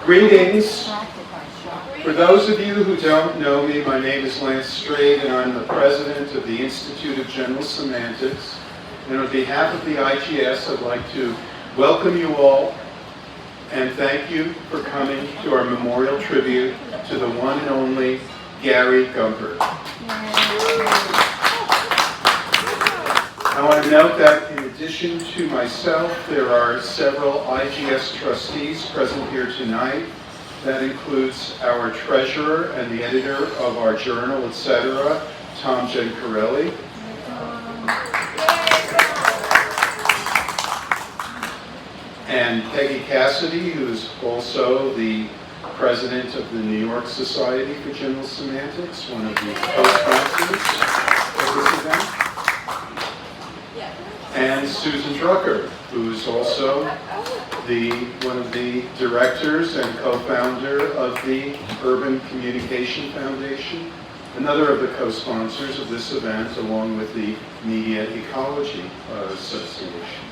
Greetings. For those of you who don't know me, my name is Lance Strate, and I'm the president of the Institute of General Semantics. And on behalf of the IGS, I'd like to welcome you all and thank you for coming to our memorial tribute to the one and only Gary Gumpert. I want to note that in addition to myself, there are several IGS trustees present here tonight. That includes our treasurer and the editor of our journal, etc., Thom Gencarelli. And Peggy Cassidy, who is also the president of the New York Society for General Semantics, one of the co-sponsors of this event. And Susan Drucker, who is also one of the directors and co-founder of the Urban Communication Foundation, another of the co-sponsors of this event, along with the Media Ecology Association.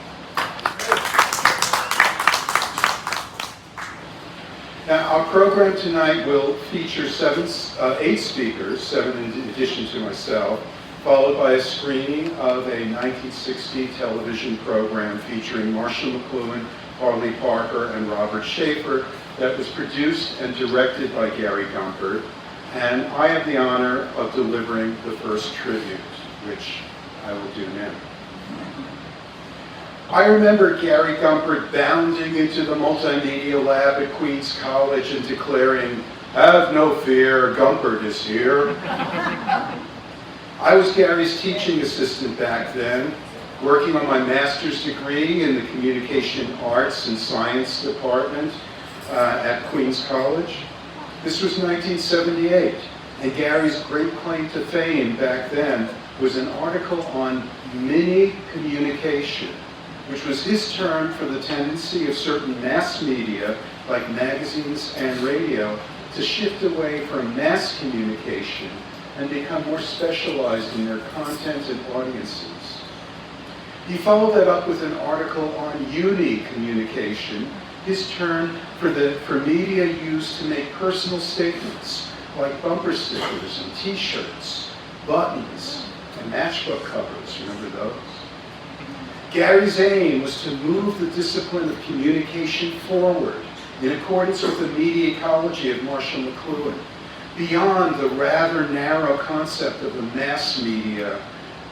Now, our program tonight will feature 8 speakers, 7 in addition to myself, followed by a screening of a 1960 television program featuring Marshall McLuhan, Harley Parker, and Robert Schaefer that was produced and directed by Gary Gumpert. And I have the honor of delivering the first tribute, which I will do now. I remember Gary Gumpert bounding into the multimedia lab at Queens College and declaring, "Have no fear, Gumpert is here." I was Gary's teaching assistant back then, working on my master's degree in the Communication Arts and Science Department at Queens College. This was 1978, and Gary's great claim to fame back then was an article on mini communication, which was his term for the tendency of certain mass media, like magazines and radio, to shift away from mass communication and become more specialized in their content and audiences. He followed that up with an article on uni-communication, his term for media used to make personal statements, like bumper stickers and t-shirts, buttons, and matchbook covers. Remember those? Gary's aim was to move the discipline of communication forward in accordance with the media ecology of Marshall McLuhan, beyond the rather narrow concept of the mass media,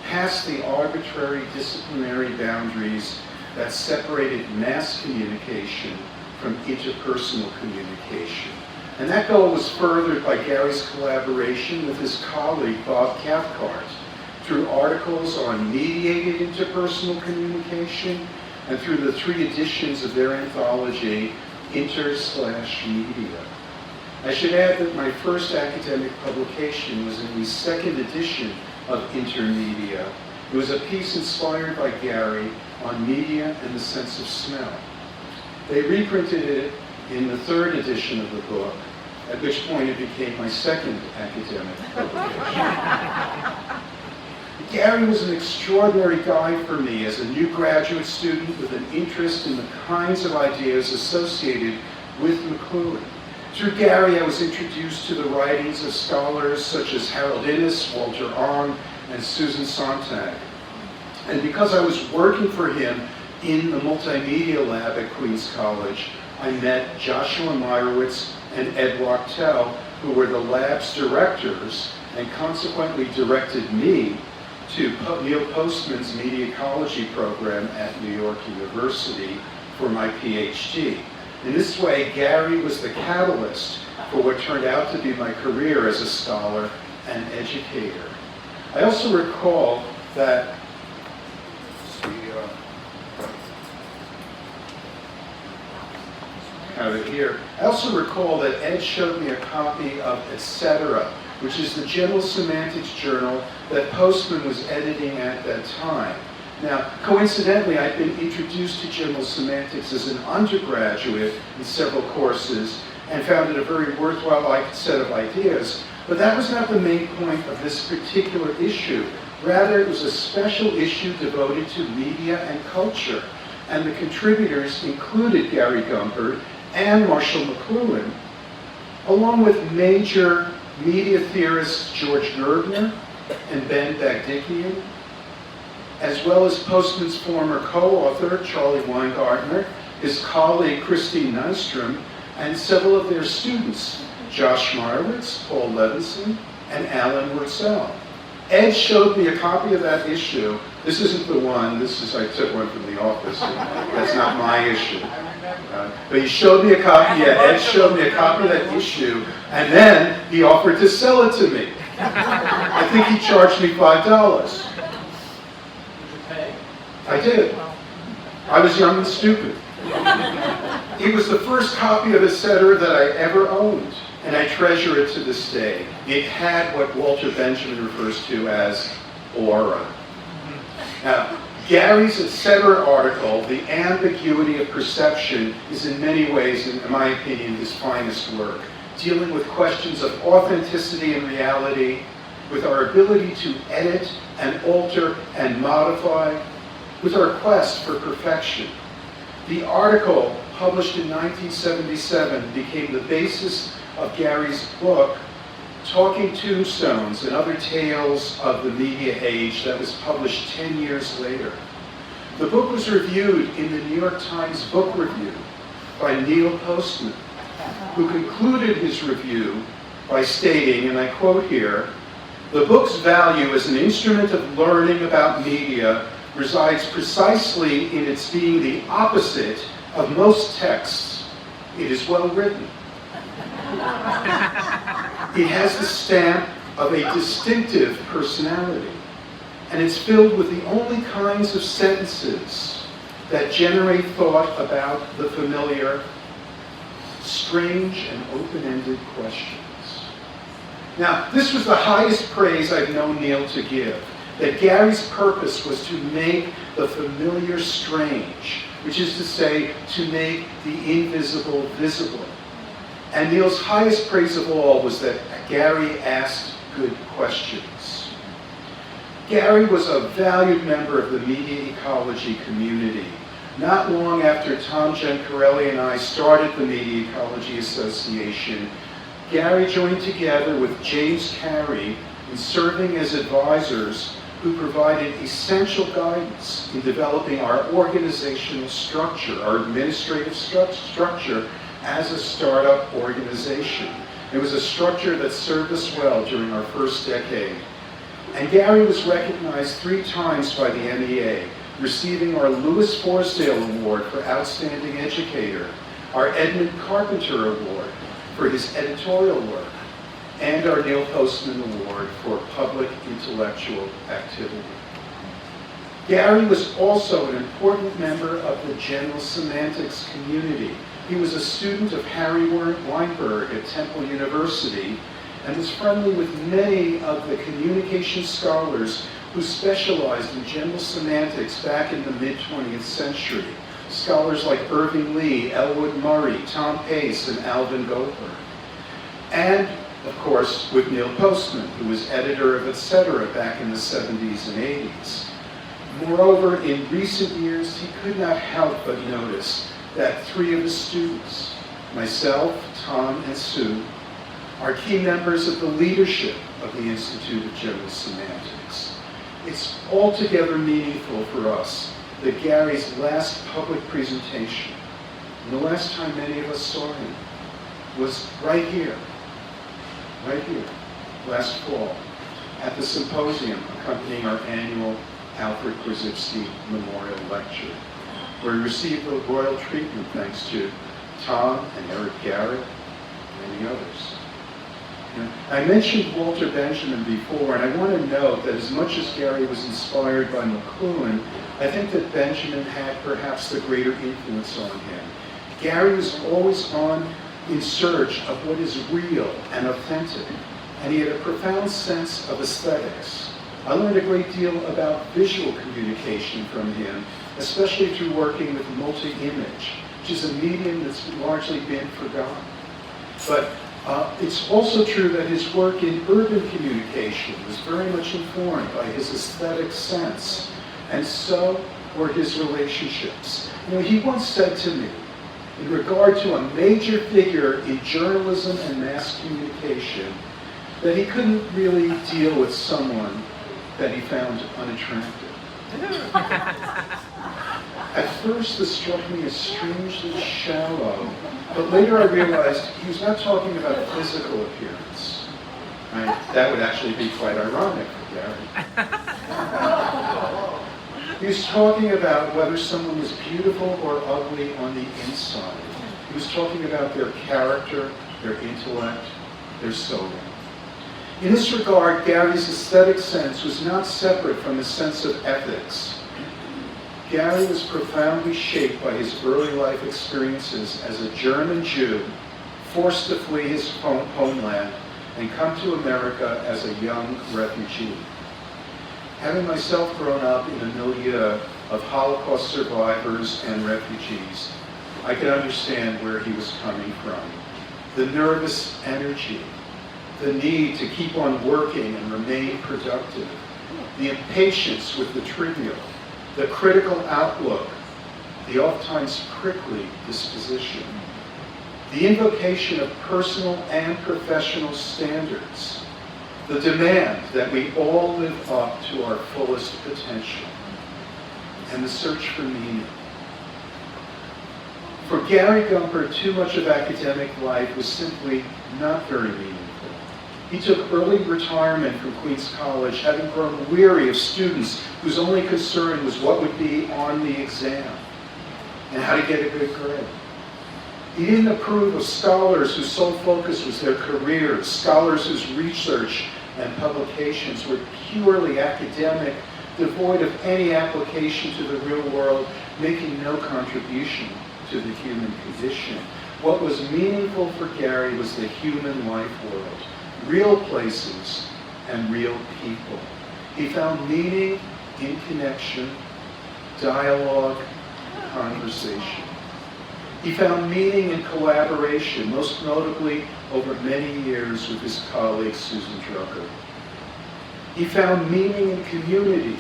past the arbitrary disciplinary boundaries that separated mass communication from interpersonal communication. And that goal was furthered by Gary's collaboration with his colleague Bob Cathcart through articles on mediated interpersonal communication and through the 3 editions of their anthology, Inter/Media. I should add that my first academic publication was in the 2nd edition of Intermedia. It was a piece inspired by Gary on media and the sense of smell. They reprinted it in the 3rd edition of the book, at which point it became my 2nd academic publication. Gary was an extraordinary guide for me as a new graduate student with an interest in the kinds of ideas associated with McLuhan. Through Gary, I was introduced to the writings of scholars such as Harold Innis, Walter Ong, and Susan Sontag. And because I was working for him in the multimedia lab at Queens College, I met Joshua Meyrowitz and Ed Wachtell, who were the lab's directors and consequently directed me to Neil Postman's media ecology program at New York University for my PhD. In this way, Gary was the catalyst for what turned out to be my career as a scholar and educator. I also recall that Ed showed me a copy of Etc., which is the General Semantics journal that Postman was editing at that time. Now, coincidentally, I'd been introduced to General Semantics as an undergraduate in several courses and found it a very worthwhile set of ideas, but that was not the main point of this particular issue. Rather, it was a special issue devoted to media and culture, and the contributors included Gary Gumpert and Marshall McLuhan, along with major media theorists George Gerbner and Ben Bagdikian, as well as Postman's former co-author Charlie Weingartner, his colleague Christine Nystrom, and several of their students, Josh Meyrowitz, Paul Levinson, and Alan Wurzel. Ed showed me a copy of that issue. This isn't the one, I took one from the office. That's not my issue. But he showed me a copy, Ed showed me a copy of that issue, and then he offered to sell it to me. I think he charged me $5. I did. I was young and stupid. It was the first copy of etc. that I ever owned, and I treasure it to this day. It had what Walter Benjamin refers to as aura. Now, Gary's etc. article, The Ambiguity of Perception, is in many ways, in my opinion, his finest work, dealing with questions of authenticity and reality, with our ability to edit and alter and modify, with our quest for perfection. The article, published in 1977, became the basis of Gary's book, Talking Tombstones and Other Tales of the Media Age, that was published 10 years later. The book was reviewed in the New York Times Book Review by Neil Postman, who concluded his review by stating, and I quote here, "The book's value as an instrument of learning about media resides precisely in its being the opposite of most texts. It is well written. It has the stamp of a distinctive personality, and it's filled with the only kinds of sentences that generate thought about the familiar, strange and open-ended questions." Now, this was the highest praise I've known Neil to give, that Gary's purpose was to make the familiar strange, which is to say, to make the invisible visible. And Neil's highest praise of all was that Gary asked good questions. Gary was a valued member of the media ecology community. Not long after Thom Gencarelli and I started the Media Ecology Association, Gary joined together with James Carey in serving as advisors who provided essential guidance in developing our organizational structure, our administrative structure as a startup organization. It was a structure that served us well during our first decade. And Gary was recognized 3 times by the MEA, receiving our Louis Forsdale Award for Outstanding Educator, our Edmund Carpenter Award for his editorial work, and our Neil Postman Award for public intellectual activity. Gary was also an important member of the general semantics community. He was a student of Harry Weinberg at Temple University and was friendly with many of the communication scholars who specialized in general semantics back in the mid-20th century. Scholars like Irving Lee, Elwood Murray, Tom Pace, and Alvin Goldberg. And, of course, with Neil Postman, who was editor of etc. back in the 70s and 80s. Moreover, in recent years, he could not help but notice that 3 of his students, myself, Tom, and Sue, are key members of the leadership of the Institute of General Semantics. It's altogether meaningful for us that Gary's last public presentation, and the last time many of us saw him, was right here, last fall, at the symposium accompanying our annual Alfred Korzybski Memorial Lecture, where we received the royal treatment thanks to Thom and Erik Garrett and many others. I mentioned Walter Benjamin before, and I want to note that as much as Gary was inspired by McLuhan, I think that Benjamin had perhaps the greater influence on him. Gary was always in search of what is real and authentic, and he had a profound sense of aesthetics. I learned a great deal about visual communication from him, especially through working with multi-image, which is a medium that's largely been forgotten. But it's also true that his work in urban communication was very much informed by his aesthetic sense, and so were his relationships. You know, he once said to me in regard to a major figure in journalism and mass communication that he couldn't really deal with someone that he found unattractive. At first, this struck me as strangely shallow, but later I realized he was not talking about physical appearance. Right? That would actually be quite ironic for Gary. He was talking about whether someone was beautiful or ugly on the inside. He was talking about their character, their intellect, their soul. In this regard, Gary's aesthetic sense was not separate from his sense of ethics. Gary was profoundly shaped by his early life experiences as a German Jew, forced to flee his homeland and come to America as a young refugee. Having myself grown up in a milieu of Holocaust survivors and refugees, I could understand where he was coming from. The nervous energy, the need to keep on working and remain productive, the impatience with the trivial, the critical outlook, the oftentimes prickly disposition, the invocation of personal and professional standards, the demand that we all live up to our fullest potential, and the search for meaning. For Gary Gumpert, too much of academic life was simply not very meaningful. He took early retirement from Queens College, having grown weary of students whose only concern was what would be on the exam and how to get a good grade. He didn't approve of scholars whose sole focus was their careers, scholars whose research and publications were purely academic, devoid of any application to the real world, making no contribution to the human condition. What was meaningful for Gary was the human life world, real places and real people. He found meaning in connection, dialogue, conversation. He found meaning in collaboration, most notably over many years with his colleague Susan Drucker. He found meaning in community,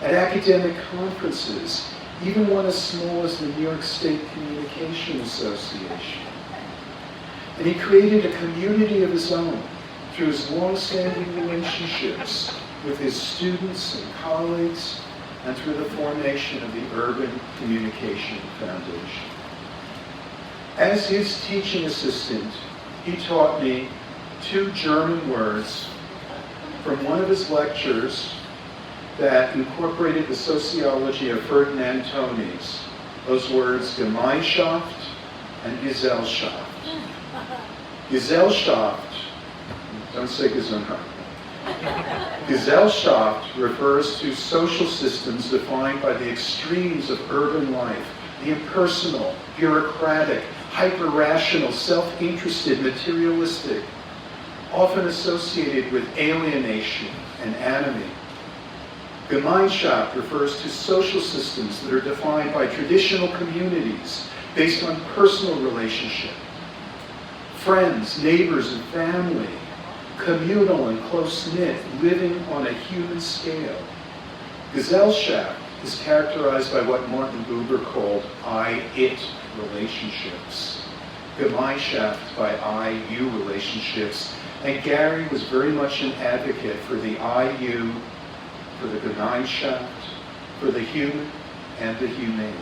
at academic conferences, even one as small as the New York State Communication Association. And he created a community of his own through his long-standing relationships with his students and colleagues, and through the formation of the Urban Communication Foundation. As his teaching assistant, he taught me 2 German words from one of his lectures that incorporated the sociology of Ferdinand Tönnies. Those words, Gemeinschaft and Gesellschaft. Gesellschaft, don't say Gesundheit. Gesellschaft refers to social systems defined by the extremes of urban life, the impersonal, bureaucratic, hyper-rational, self-interested, materialistic, often associated with alienation and anarchy. Gemeinschaft refers to social systems that are defined by traditional communities based on personal relationship, friends, neighbors, and family, communal and close-knit, living on a human scale. Gesellschaft is characterized by what Martin Buber called I-it relationships, Gemeinschaft by I-you relationships, and Gary was very much an advocate for the I-you, for the Gemeinschaft, for the human and the humane.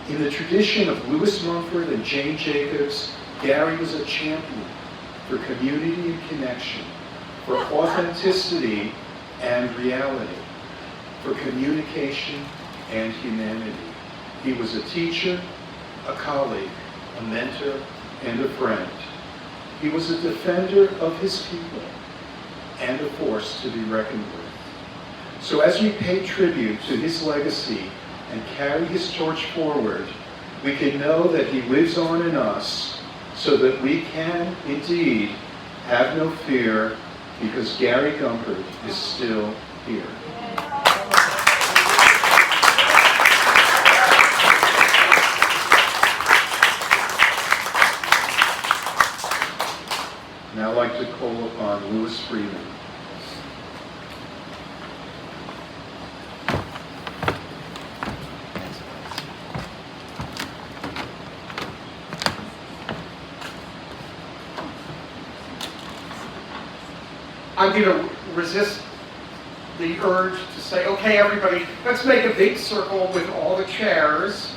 In the tradition of Louis Mumford and Jane Jacobs, Gary was a champion for community and connection, for authenticity and reality, for communication and humanity. He was a teacher, a colleague, a mentor, and a friend. He was a defender of his people and a force to be reckoned with. So as we pay tribute to his legacy and carry his torch forward, we can know that he lives on in us, so that we can indeed have no fear, because Gary Gumpert is still here. Now I'd like to call upon Louis Freeman. I'm going to resist the urge to say, okay, everybody, let's make a big circle with all the chairs,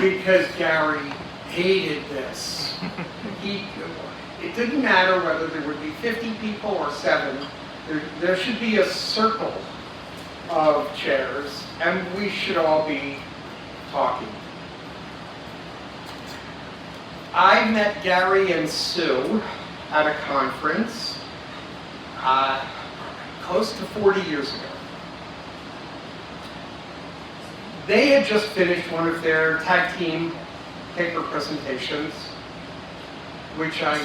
because Gary hated this. It didn't matter whether there would be 50 people or 7. There should be a circle of chairs, and we should all be talking. I met Gary and Sue at a conference close to 40 years ago. They had just finished one of their tag team paper presentations, which I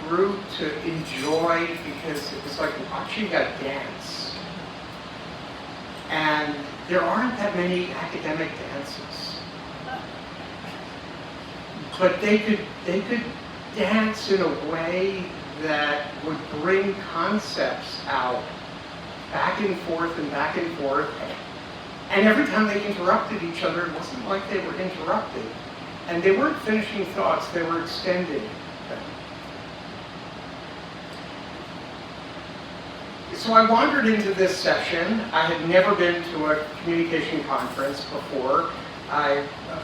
grew to enjoy because it was like watching a dance. And there aren't that many academic dances. But they could dance in a way that would bring concepts out back and forth and back and forth. And every time they interrupted each other, it wasn't like they were interrupted. And they weren't finishing thoughts, they were extending them. So I wandered into this session. I had never been to a communication conference before.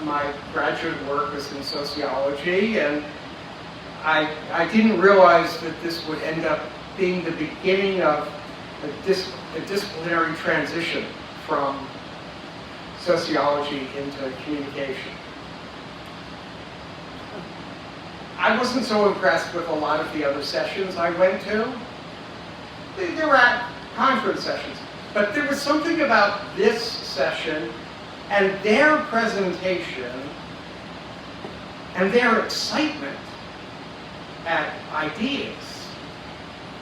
My graduate work was in sociology, and I didn't realize that this would end up being the beginning of a disciplinary transition from sociology into communication. I wasn't so impressed with a lot of the other sessions I went to. They were at conference sessions. But there was something about this session and their presentation and their excitement at ideas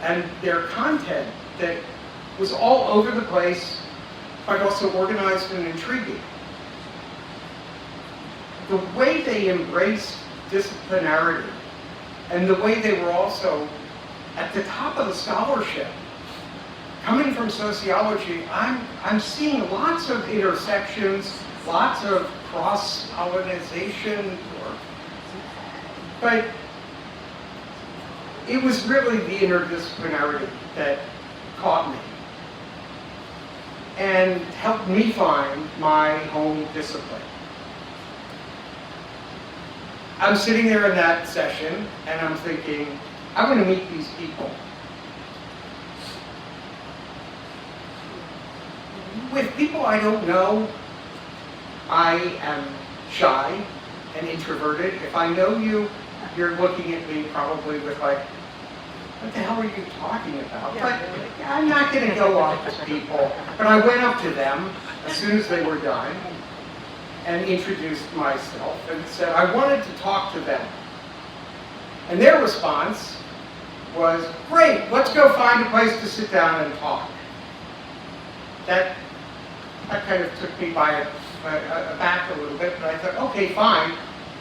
and their content that was all over the place, but also organized and intriguing. The way they embraced disciplinarity and the way they were also at the top of the scholarship. Coming from sociology, I'm seeing lots of intersections, lots of cross-pollinization, but it was really the interdisciplinarity that caught me and helped me find my home discipline. I'm sitting there in that session and I'm thinking, I want to meet these people. With people I don't know, I am shy and introverted. If I know you, you're looking at me probably with like, what the hell are you talking about? But I'm not going to go up to people. But I went up to them as soon as they were done and introduced myself and said I wanted to talk to them. And their response was, great, let's go find a place to sit down and talk. That kind of took me by aback a little bit, but I thought, okay, fine,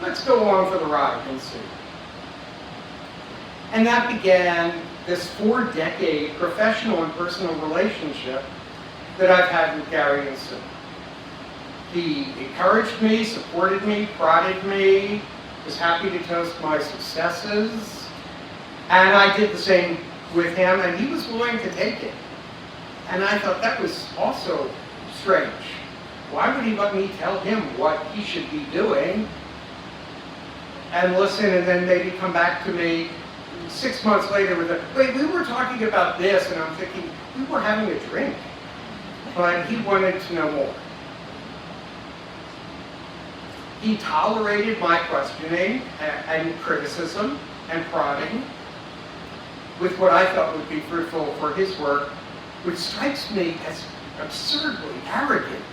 let's go along for the ride and see. And that began this 4-decade professional and personal relationship that I've had with Gary and Sue. He encouraged me, supported me, prodded me, was happy to toast my successes, and I did the same with him, and he was willing to take it. And I thought that was also strange. Why would he let me tell him what he should be doing and listen and then maybe come back to me 6 months later with a, wait, we were talking about this, and I'm thinking, we were having a drink. But he wanted to know more. He tolerated my questioning and criticism and prodding with what I thought would be fruitful for his work, which strikes me as absurdly arrogant.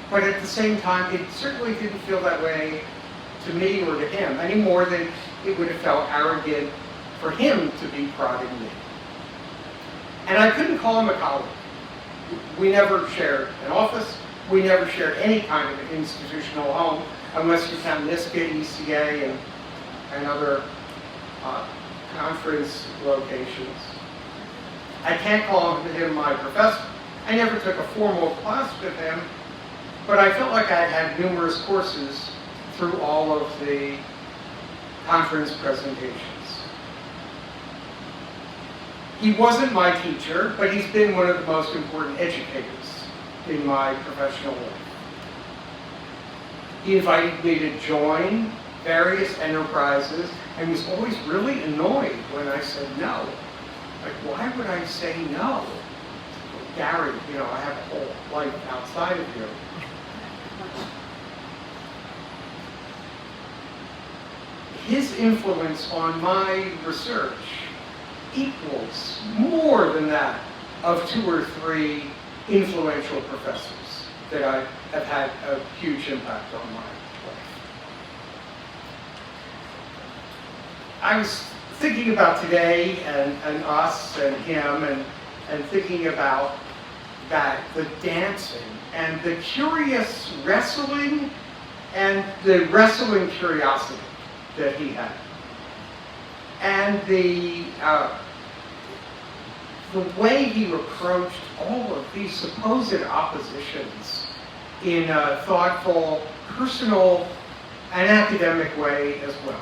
But at the same time, it certainly didn't feel that way to me or to him, any more than it would have felt arrogant for him to be prodding me. And I couldn't call him a colleague. We never shared an office. We never shared any kind of an institutional home, unless you count NISCA, ECA, and other conference locations. I can't call him my professor. I never took a formal class with him, but I felt like I'd had numerous courses through all of the conference presentations. He wasn't my teacher, but he's been one of the most important educators in my professional life. He invited me to join various enterprises and was always really annoyed when I said no. Like, why would I say no? Gary, you know, I have a whole life outside of you. His influence on my research equals more than that of 2 or 3 influential professors that I have had a huge impact on my life. I was thinking about today and us and him and thinking about that, the dancing and the curious wrestling and the wrestling curiosity that he had. And the way he approached all of these supposed oppositions in a thoughtful, personal, and academic way as well.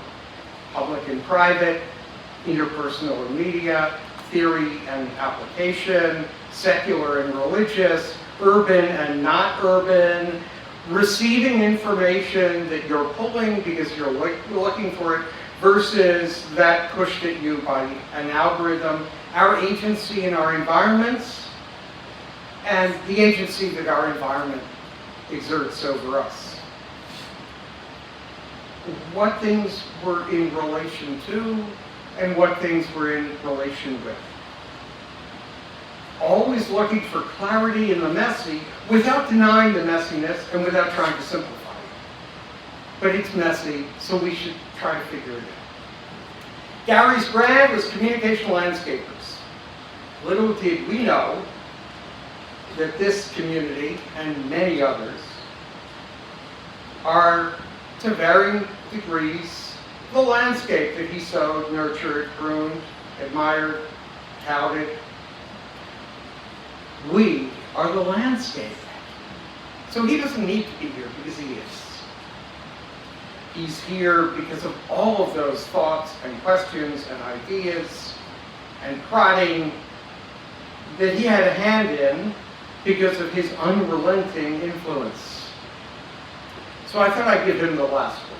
Public and private, interpersonal and media, theory and application, secular and religious, urban and not urban, receiving information that you're pulling because you're looking for it versus that pushed at you by an algorithm, our agency in our environments, and the agency that our environment exerts over us. What things were in relation to and what things were in relation with. Always looking for clarity in the messy without denying the messiness and without trying to simplify it. But it's messy, so we should try to figure it out. Gary's grad was communication landscapers. Little did we know that this community and many others are, to varying degrees, the landscape that he sowed, nurtured, pruned, admired, touted. We are the landscape. So he doesn't need to be here because he is. He's here because of all of those thoughts and questions and ideas and prodding that he had a hand in because of his unrelenting influence. So I thought I'd give him the last word.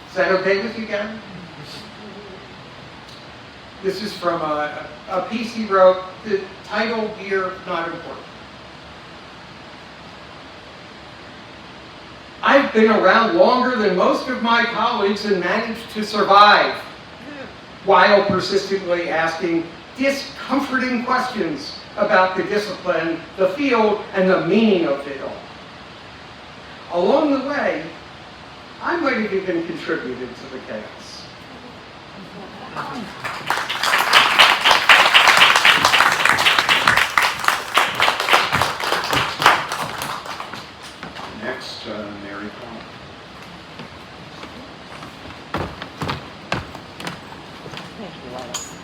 Is that okay with you, Gary? This is from a piece he wrote, the title here, not important. I've been around longer than most of my colleagues and managed to survive while persistently asking discomforting questions about the discipline, the field, and the meaning of it all. Along the way, I might have even contributed to the chaos. Next, Mary Kahl. Thank you, Willets.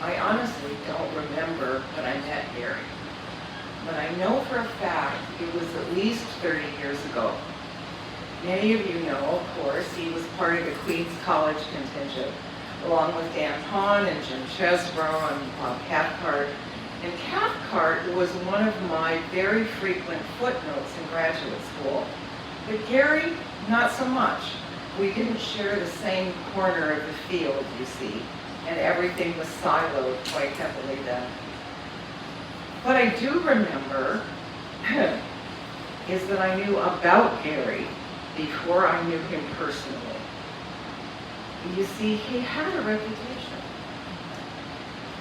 I honestly don't remember when I met Gary, but I know for a fact it was at least 30 years ago. Many of you know, of course, he was part of the Queens College contingent, along with Dan Hahn and Jim Chesbrough and Bob Cathcart. And Cathcart was one of my very frequent footnotes in graduate school, but Gary, not so much. We didn't share the same corner of the field, you see, and everything was siloed quite heavily then. What I do remember is that I knew about Gary before I knew him personally. You see, he had a reputation.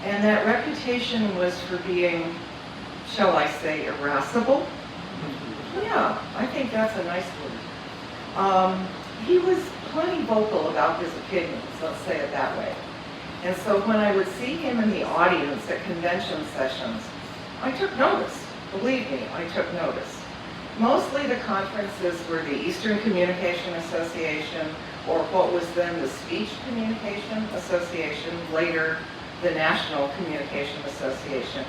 And that reputation was for being, shall I say, irascible? Yeah, I think that's a nice word. He was plenty vocal about his opinions, let's say it that way. And so when I would see him in the audience at convention sessions, I took notice. Believe me, I took notice. Mostly the conferences were the Eastern Communication Association or what was then the Speech Communication Association, later the National Communication Association.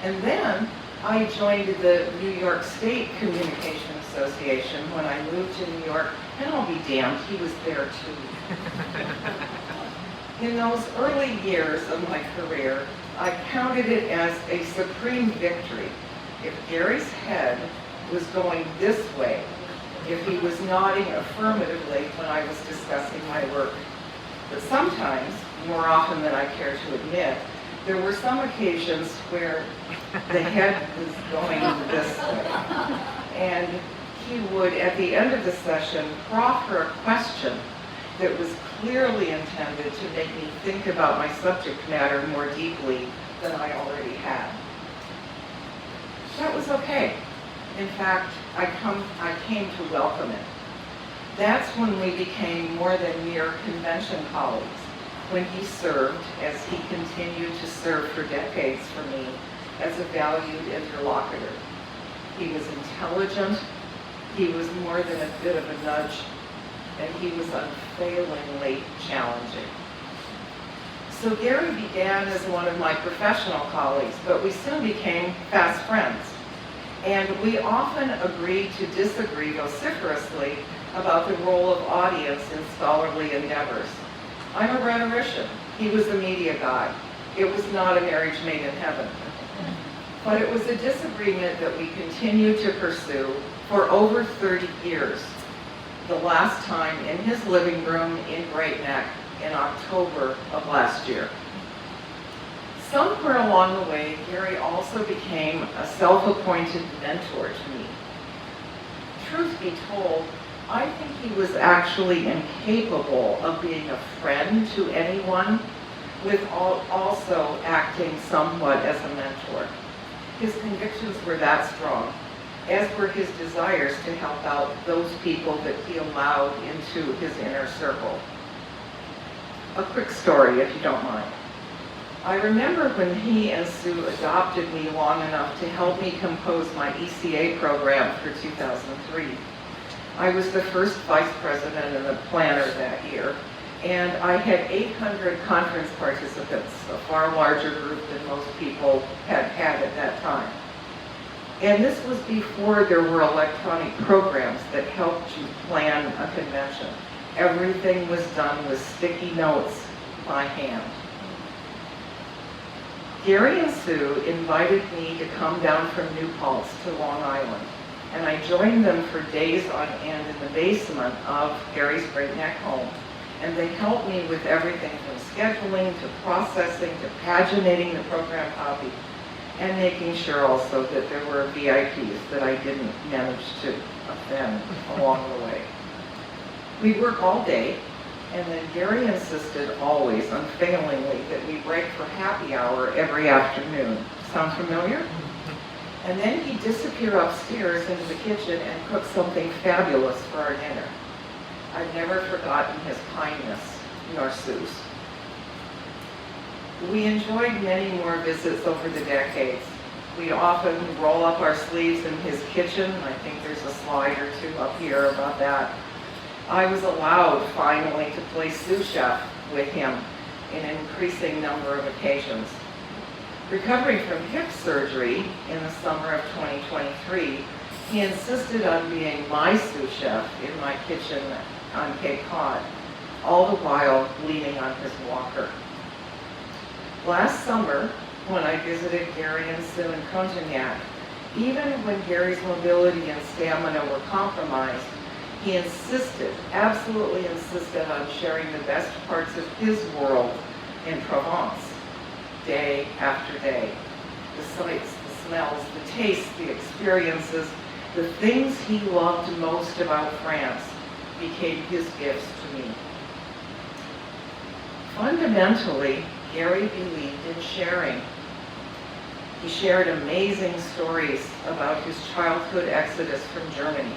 And then I joined the New York State Communication Association when I moved to New York, and I'll be damned, he was there too. In those early years of my career, I counted it as a supreme victory if Gary's head was going this way, if he was nodding affirmatively when I was discussing my work. But sometimes, more often than I care to admit, there were some occasions where the head was going this way. And he would, at the end of the session, proffer a question that was clearly intended to make me think about my subject matter more deeply than I already had. That was okay. In fact, I came to welcome it. That's when we became more than mere convention colleagues, when he served, as he continued to serve for decades for me, as a valued interlocutor. He was intelligent, he was more than a bit of a nudge, and he was unfailingly challenging. So Gary began as one of my professional colleagues, but we soon became fast friends. And we often agreed to disagree vociferously about the role of audience in scholarly endeavors. I'm a rhetorician. He was a media guy. It was not a marriage made in heaven. But it was a disagreement that we continued to pursue for over 30 years. The last time in his living room in Great Neck in October of last year. Somewhere along the way, Gary also became a self-appointed mentor to me. Truth be told, I think he was actually incapable of being a friend to anyone, with also acting somewhat as a mentor. His convictions were that strong, as were his desires to help out those people that he allowed into his inner circle. A quick story, if you don't mind. I remember when he and Sue adopted me long enough to help me compose my ECA program for 2003. I was the first vice president and the planner that year, and I had 800 conference participants, a far larger group than most people had had at that time. And this was before there were electronic programs that helped you plan a convention. Everything was done with sticky notes by hand. Gary and Sue invited me to come down from New Paltz to Long Island, and I joined them for days on end in the basement of Gary's Great Neck home. And they helped me with everything from scheduling to processing to paginating the program copy, and making sure also that there were VIPs that I didn't manage to offend along the way. We'd work all day, and then Gary insisted always, unfailingly, that we break for happy hour every afternoon. Sound familiar? And then he'd disappear upstairs into the kitchen and cook something fabulous for our dinner. I've never forgotten his kindness, nor Sue's. We enjoyed many more visits over the decades. We'd often roll up our sleeves in his kitchen. I think there's a slide or two up here about that. I was allowed, finally, to play sous chef with him in an increasing number of occasions. Recovering from hip surgery in the summer of 2023, he insisted on being my sous chef in my kitchen on Cape Cod, all the while leaning on his walker. Last summer, when I visited Gary and Sue in Contagnac, even when Gary's mobility and stamina were compromised, he insisted, absolutely insisted, on sharing the best parts of his world in Provence, day after day. The sights, the smells, the tastes, the experiences, the things he loved most about France became his gifts to me. Fundamentally, Gary believed in sharing. He shared amazing stories about his childhood exodus from Germany.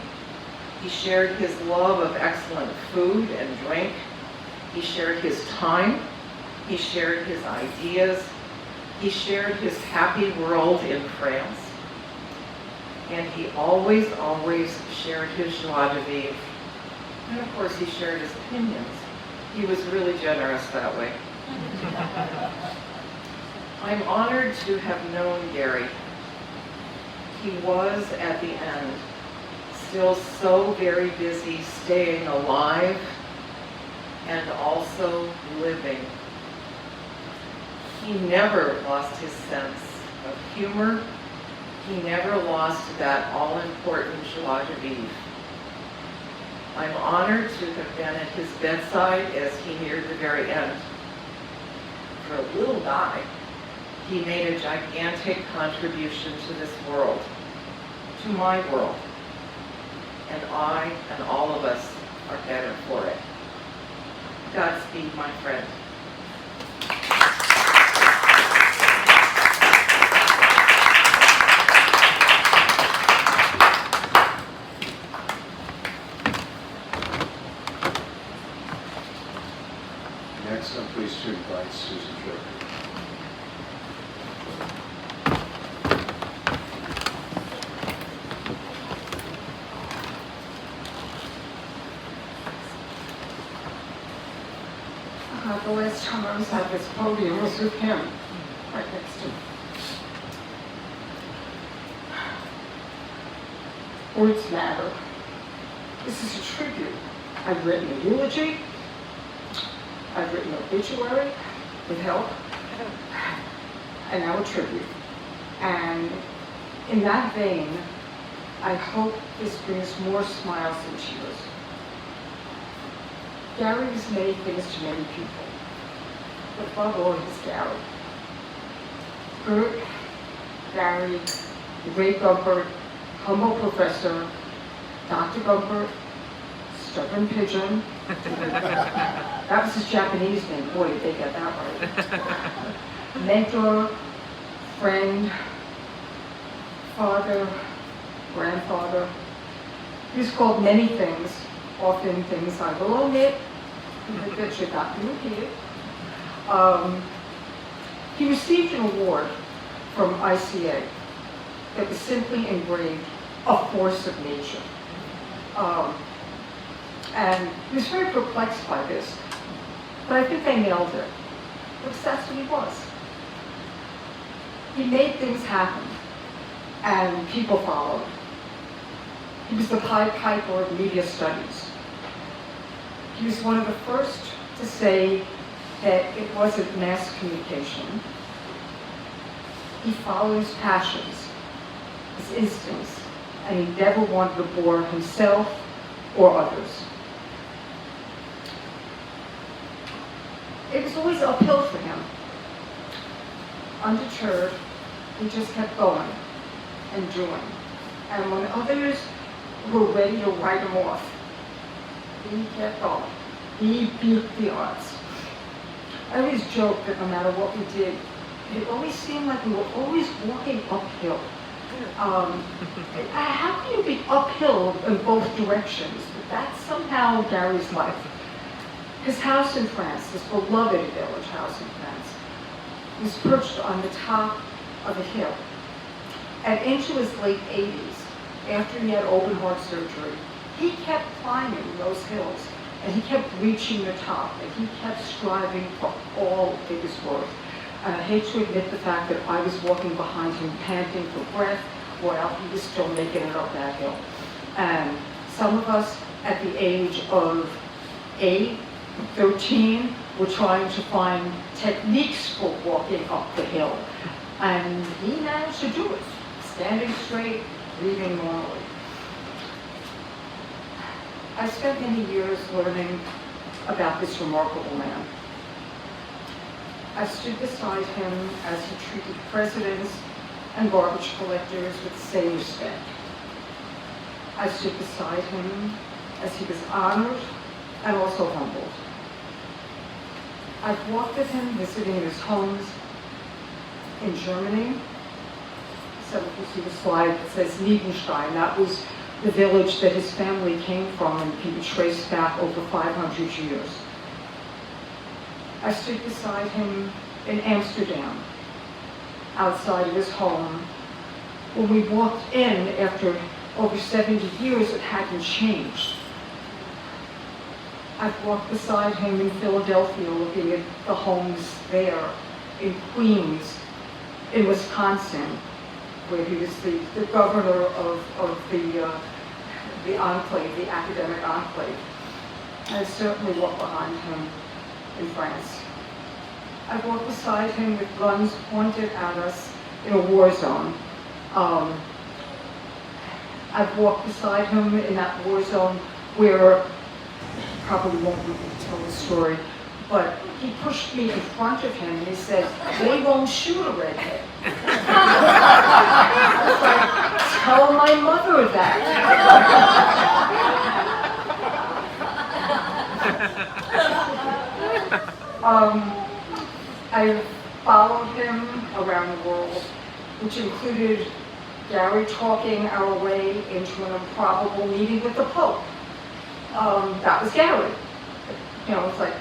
He shared his love of excellent food and drink. He shared his time. He shared his ideas. He shared his happy world in France. And he always, always shared his joie de vivre. And of course, he shared his opinions. He was really generous that way. I'm honored to have known Gary. He was, at the end, still so very busy staying alive and also living. He never lost his sense of humor. He never lost that all-important joie de vivre. I'm honored to have been at his bedside as he neared the very end. For a little guy, he made a gigantic contribution to this world, to my world. And I and all of us are better for it. Godspeed, my friend. Next, I'm pleased to invite Susan Drucker. The last time I was at this podium was with him, right next to me. Words matter. This is a tribute. I've written a eulogy. I've written an obituary with help, and now a tribute. And in that vein, I hope this brings more smiles than tears. Gary's many things to many people, but above all, he's Gary. Gert, Gary, the great Gumpert, humble professor, Dr. Gumpert, stubborn pigeon. That was his Japanese name. Boy, did they get that right. Mentor, friend, father, grandfather. He was called many things, often things I will omit, that should not be repeated. He received an award from ICA that was simply engraved, a force of nature. And he was very perplexed by this, but I think they nailed it, because that's what he was. He made things happen, and people followed. He was the Pied Piper of media studies. He was one of the first to say that it wasn't mass communication. He followed his passions, his instincts, and he never wanted to bore himself or others. It was always uphill for him. Undeterred, he just kept going and doing. And when others were ready to write him off, he kept going. He beat the odds. I always joke that no matter what we did, it always seemed like we were always walking uphill. How can you be uphill in both directions? But that's somehow Gary's life. His house in France, this beloved village house in France, was perched on the top of a hill. And into his late 80s, after he had open heart surgery, he kept climbing those hills, and he kept reaching the top, and he kept striving for all it was worth. And I hate to admit the fact that I was walking behind him, panting for breath, while he was still making it up that hill. And some of us, at the age of 8, 13, were trying to find techniques for walking up the hill. And he managed to do it, standing straight, breathing normally. I spent many years learning about this remarkable man. I stood beside him as he treated presidents and garbage collectors with the same respect. I stood beside him as he was honored and also humbled. I've walked with him visiting his homes in Germany. Some of you see the slide that says Niedenstein. That was the village that his family came from and can be traced back over 500 years. I stood beside him in Amsterdam, outside of his home, when we walked in after over 70 years it hadn't changed. I've walked beside him in Philadelphia looking at the homes there, in Queens, in Wisconsin, where he was the governor of the enclave, the academic enclave. I certainly walked behind him in France. I've walked beside him with guns pointed at us in a war zone. I've walked beside him in that war zone where, probably won't tell the story, but he pushed me in front of him and he said, "They won't shoot a redhead." I was like, tell my mother that. I've followed him around the world, which included Gary talking our way into an improbable meeting with the Pope. That was Gary. You know, it's like,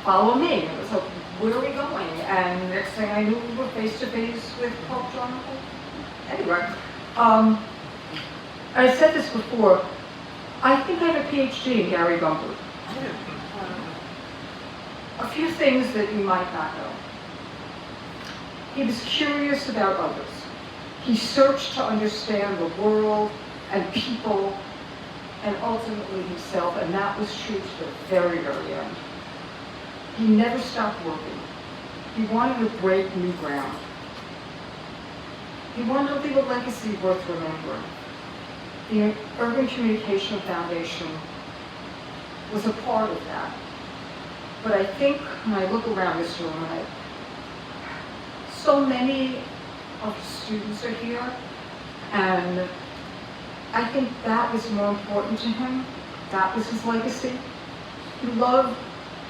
follow me. It was like, where are we going? And next thing I knew, we were face to face with Pope John Paul. Anyway, I said this before. I think I have a PhD in Gary Gumpert. A few things that you might not know. He was curious about others. He searched to understand the world and people and ultimately himself, and that was true to the very, very end. He never stopped working. He wanted to break new ground. He wanted to leave a legacy worth remembering. The Urban Communication Foundation was a part of that. But I think when I look around this room, so many of the students are here, and I think that was more important to him. That was his legacy. He loved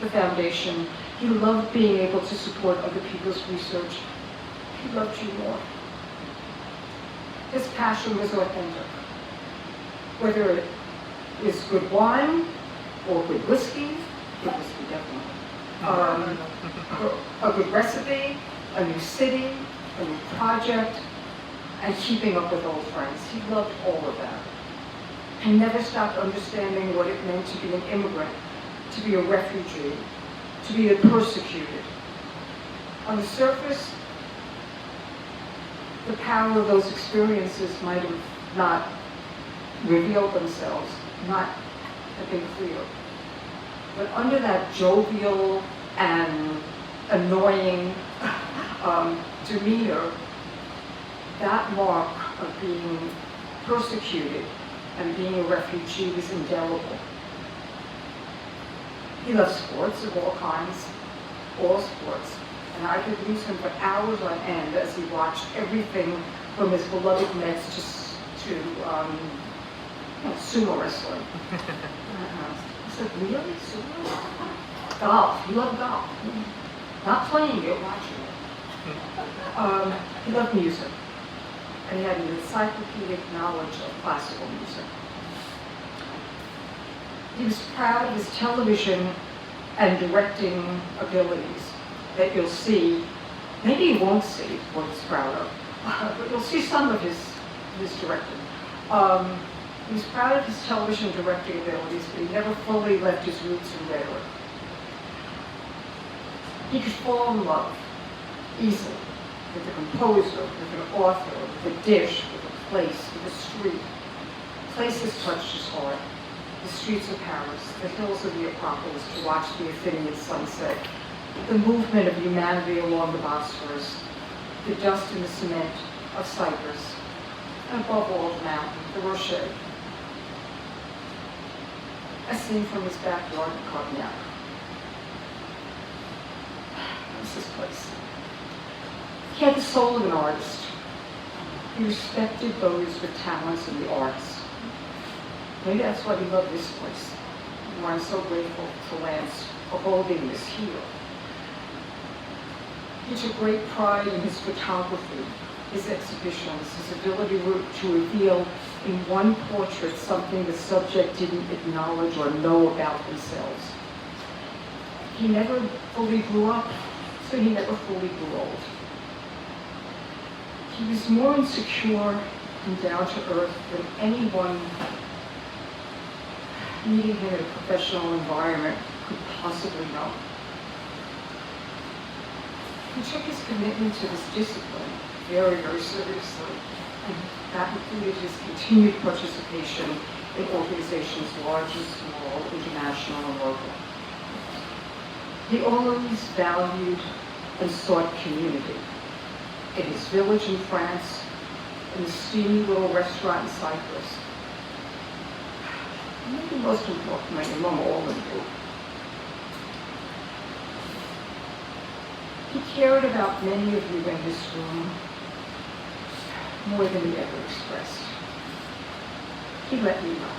the foundation. He loved being able to support other people's research. He loved you more. His passion was authentic. Whether it is good wine or good whiskey definitely, a good recipe, a new city, a new project, and keeping up with old friends. He loved all of that. He never stopped understanding what it meant to be an immigrant, to be a refugee, to be a persecuted. On the surface, the power of those experiences might have not revealed themselves, not have been clear. But under that jovial and annoying demeanor, that mark of being persecuted and being a refugee was indelible. He loved sports of all kinds, all sports. And I could lose him for hours on end as he watched everything from his beloved Mets to sumo wrestling. I said, really? Sumo? Golf. He loved golf. Not playing it, watching it. He loved music. And he had an encyclopedic knowledge of classical music. He was proud of his television and directing abilities that you'll see. Maybe you won't see what he's proud of, but you'll see some of his directing. He was proud of his television directing abilities, but he never fully left his roots in rhetoric. He could fall in love easily with a composer, with an author, with a dish, with a place, with a street. Places touched his heart. The streets of Paris, the hills of the Acropolis to watch the Athenian sunset, the movement of humanity along the Bosphorus, the dust and the cement of Cyprus, and above all, the mountain, the Rocher. A scene from his backyard in Cognac. This is his place. He had the soul of an artist. He respected those with talents in the arts. Maybe that's why he loved this place. And why I'm so grateful to Lance for holding this here. He took great pride in his photography, his exhibitions, his ability to reveal in one portrait something the subject didn't acknowledge or know about themselves. He never fully grew up, so he never fully grew old. He was more insecure and down to earth than anyone meeting him in a professional environment could possibly know. He took his commitment to this discipline very, very seriously, and that included his continued participation in organizations large and small, international and local. He always valued and sought community. In his village in France, in the steamy little restaurant in Cyprus, maybe most importantly among all of you, he cared about many of you in this room more than he ever expressed. He let me know.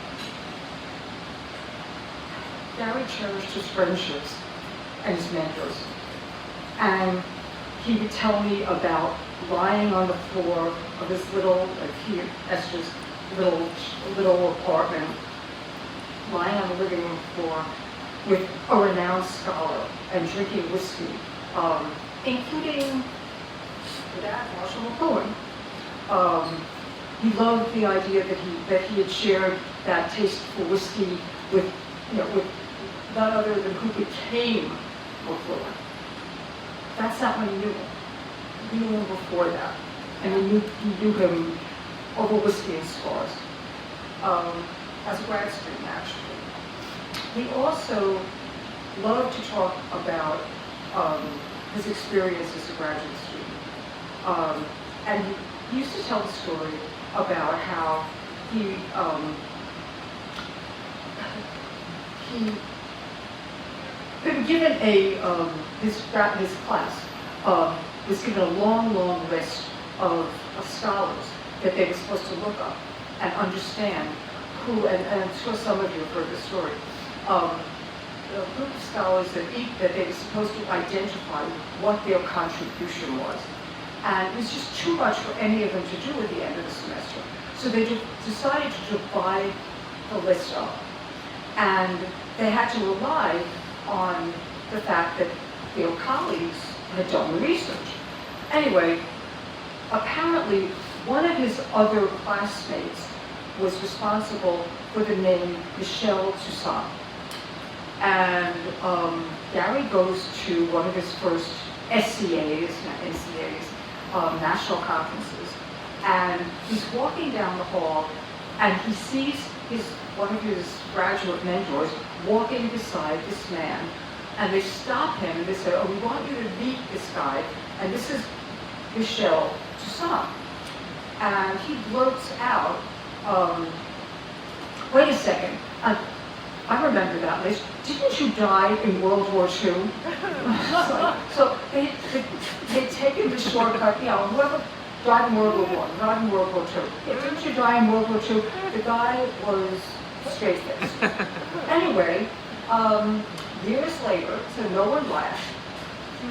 Gary cherished his friendships and his mentors. And he would tell me about lying on the floor of his little, Esther's little apartment, lying on the living room floor with a renowned scholar and drinking whiskey, including that Marshall McLuhan. He loved the idea that he had shared that taste for whiskey with none other than who became McLuhan. That's not when he knew him. He knew him before that, and he knew him over whiskey and cigars, as a grad student actually. He also loved to talk about his experience as a graduate student, and he used to tell the story about how he been given his class was given a long list of scholars that they were supposed to look up and understand who, and I'm sure some of you have heard this story, a group of scholars that they were supposed to identify what their contribution was. And it was just too much for any of them to do at the end of the semester. So they decided to divide the list up. And they had to rely on the fact that their colleagues had done the research. Anyway, apparently one of his other classmates was responsible for the name Michel Toussaint. And Gary goes to one of his first SCAs, not NCAs, national conferences, and he's walking down the hall and he sees one of his graduate mentors walking beside this man, and they stop him and they say, "Oh, we want you to meet this guy, and this is Michel Toussaint." And he blurts out, "Wait a second, I remember that list. Didn't you die in World War II?" So they'd taken the shortcut, whoever died in World War I, died in World War II. Yeah, didn't you die in World War II? The guy was straight-faced. Anyway, years later, so no one laughed,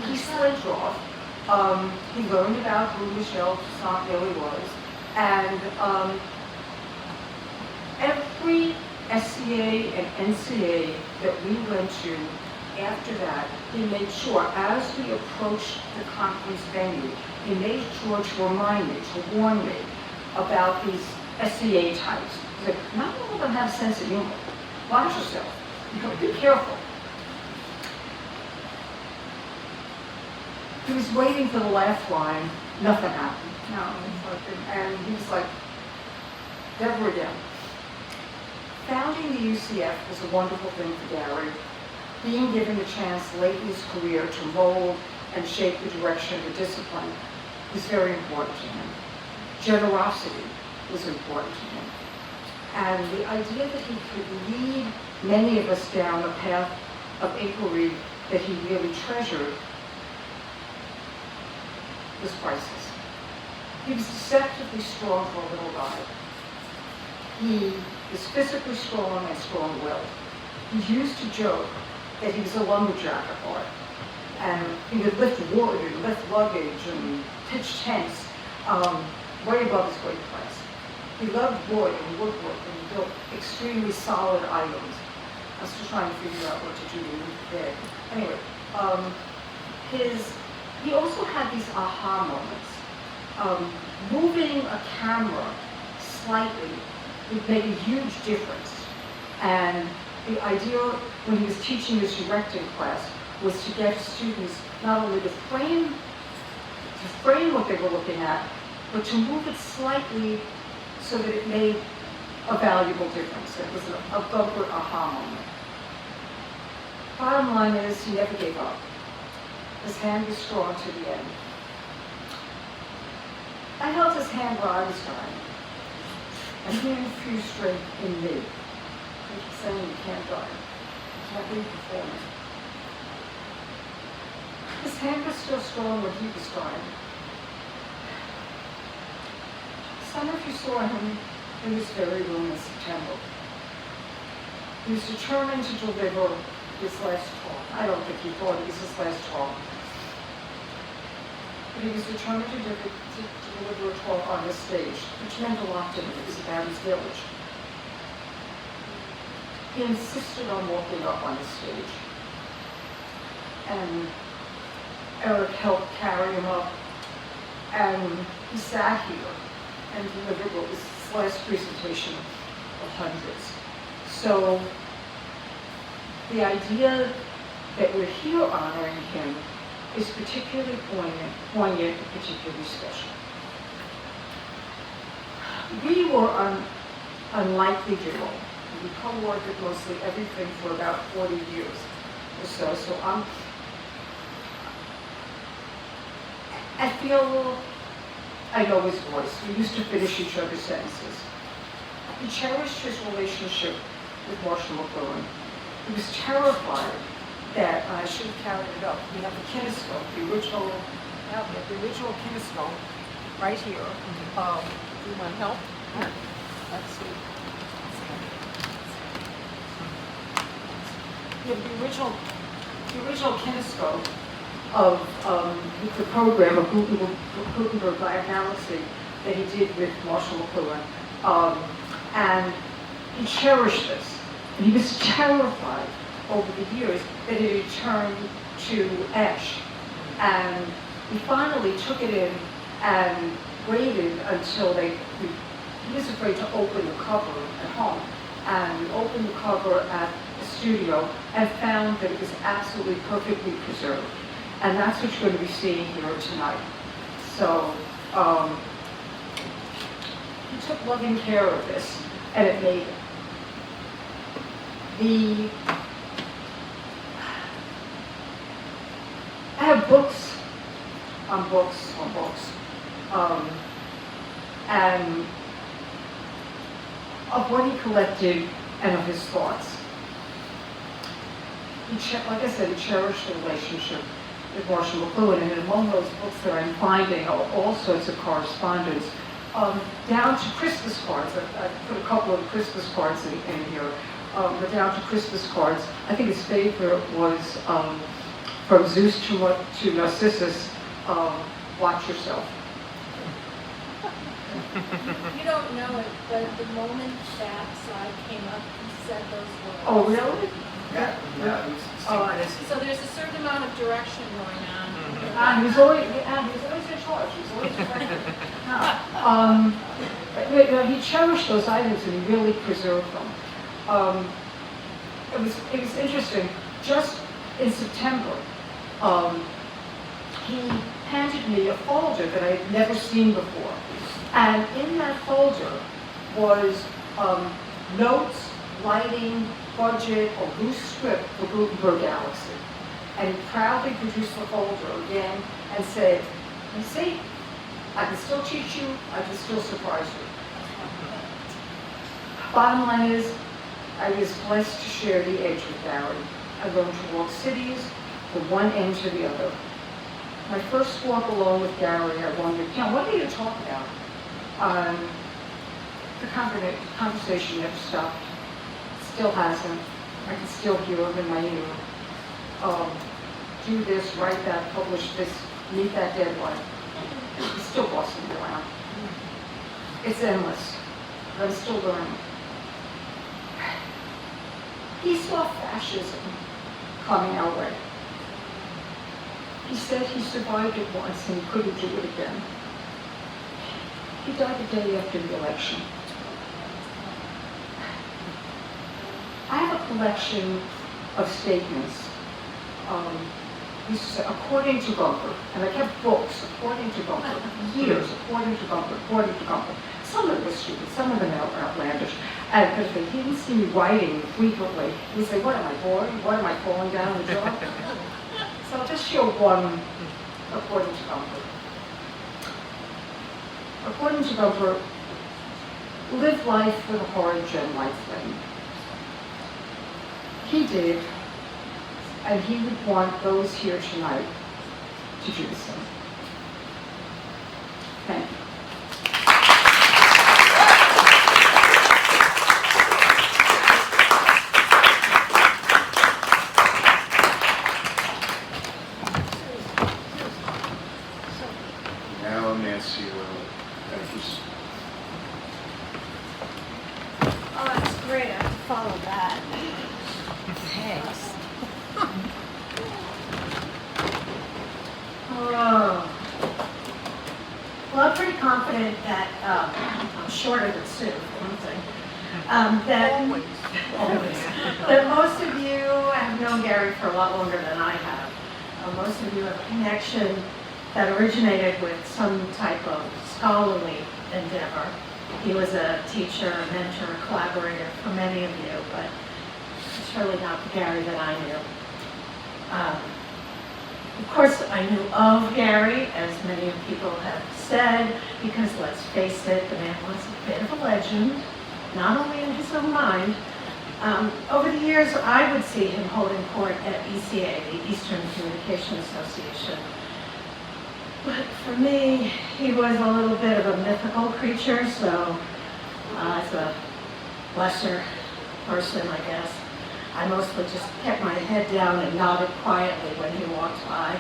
he slipped off. He learned about who Michel Toussaint really was, and every SCA and NCA that we went to after that, he made sure, as we approached the conference venue, he made sure to remind me, to warn me about these SCA types. He said, not all of them have a sense of humor. Watch yourself. Be careful. He was waiting for the laugh line. Nothing happened. And he was like, never again. Founding the UCF was a wonderful thing for Gary. Being given the chance late in his career to mold and shape the direction of the discipline was very important to him. Generosity was important to him. And the idea that he could lead many of us down a path of inquiry that he really treasured was priceless. He was deceptively strong for a little guy. He was physically strong and strong-willed. He used to joke that he was a lumberjack at heart. And he would lift wood and lift luggage and pitch tents way above his weight class. He loved wood and woodwork and built extremely solid items. I was still trying to figure out what to do to move the bed. Anyway, he also had these aha moments. Moving a camera slightly would make a huge difference. And The idea when he was teaching his directing class was to get students not only to frame what they were looking at, but to move it slightly so that it made a valuable difference. It was a Gumpert aha moment. Bottom line is, he never gave up. His hand was strong to the end. I held his hand while I was dying, and he infused strength in me. He kept saying, you can't die. You can't leave before me. His hand was still strong when he was dying. Some of you saw him in this very room in September. He was determined to deliver his last talk. I don't think he thought it was his last talk. But he was determined to deliver a talk on the stage, which meant a lot to him. It was about his village. He insisted on walking up on the stage. And Erik helped carry him up. And he sat here and delivered what was his last presentation of hundreds. So the idea that we're here honoring him is particularly poignant and particularly special. We were an unlikely duo. We co-worked mostly everything for about 40 years or so. So I feel I know his voice. We used to finish each other's sentences. He cherished his relationship with Marshall McLuhan. He was terrified that I should have carried it up. We have the kinescope, the original kinescope right here. Do you want help? Let's see. We have the original kinescope of the program of Gutenberg Galaxy that he did with Marshall McLuhan. And he cherished this. And he was terrified over the years that it had turned to ash. And he finally took it in and waited until he was afraid to open the cover at home. And we opened the cover at the studio and found that it was absolutely perfectly preserved. And that's what you're going to be seeing here tonight. So he took loving care of this, and it made it. I have books on books on books, and of what he collected and of his thoughts. Like I said, he cherished the relationship with Marshall McLuhan, and among those books that I'm finding are all sorts of correspondence, down to Christmas cards. I put a couple of Christmas cards in here, but down to Christmas cards. I think his favorite was from Zeus to Narcissus, watch yourself. You don't know it, but the moment that slide came up, he said those words. Oh, really? Yeah. So there's a certain amount of direction going on. He was always in charge. He was always directing. He cherished those items and he really preserved them. It was interesting. Just in September, he handed me a folder that I had never seen before. And in that folder was notes, lighting, budget, a loose script for Gutenberg Galaxy. And he proudly produced the folder again and said, you see, I can still teach you, I can still surprise you. Bottom line is, I was blessed to share the edge with Barry. I learned to walk cities from one end to the other. My first walk alone with Gary, I wondered, what are you to talk about? The conversation never stopped. Still hasn't. I can still hear him in my ear. Do this, write that, publish this, meet that deadline. He's still bossing me around. It's endless, but I'm still learning. He saw fascism coming our way. He said he survived it once and he couldn't do it again. He died the day after the election. I have a collection of statements, according to Gumpert, and I kept books according to Gumpert, years according to Gumpert. Some of them were stupid, some of them were outlandish. And because if he didn't see me writing frequently, he'd say, what am I boring? What am I falling down the job? So I'll just show one according to Gumpert. According to Gumpert, live life with a hard gem life thing. He did, and he would want those here tonight to do the same. Thank you. Now Nancy will thank you. Oh, that's great, I can follow that. Thanks. Oh. Well, I'm pretty confident that, I'm shorter than Sue, for one thing, that most of you have known Gary for a lot longer than I have. Most of you have a connection that originated with some type of scholarly endeavor. He was a teacher, a mentor, a collaborator for many of you, but surely not the Gary that I knew. Of course, I knew of Gary, as many of people have said, because let's face it, the man was a bit of a legend, not only in his own mind. Over the years, I would see him holding court at ECA, the Eastern Communication Association. But for me, he was a little bit of a mythical creature, so as a lesser person, I guess, I mostly just kept my head down and nodded quietly when he walked by.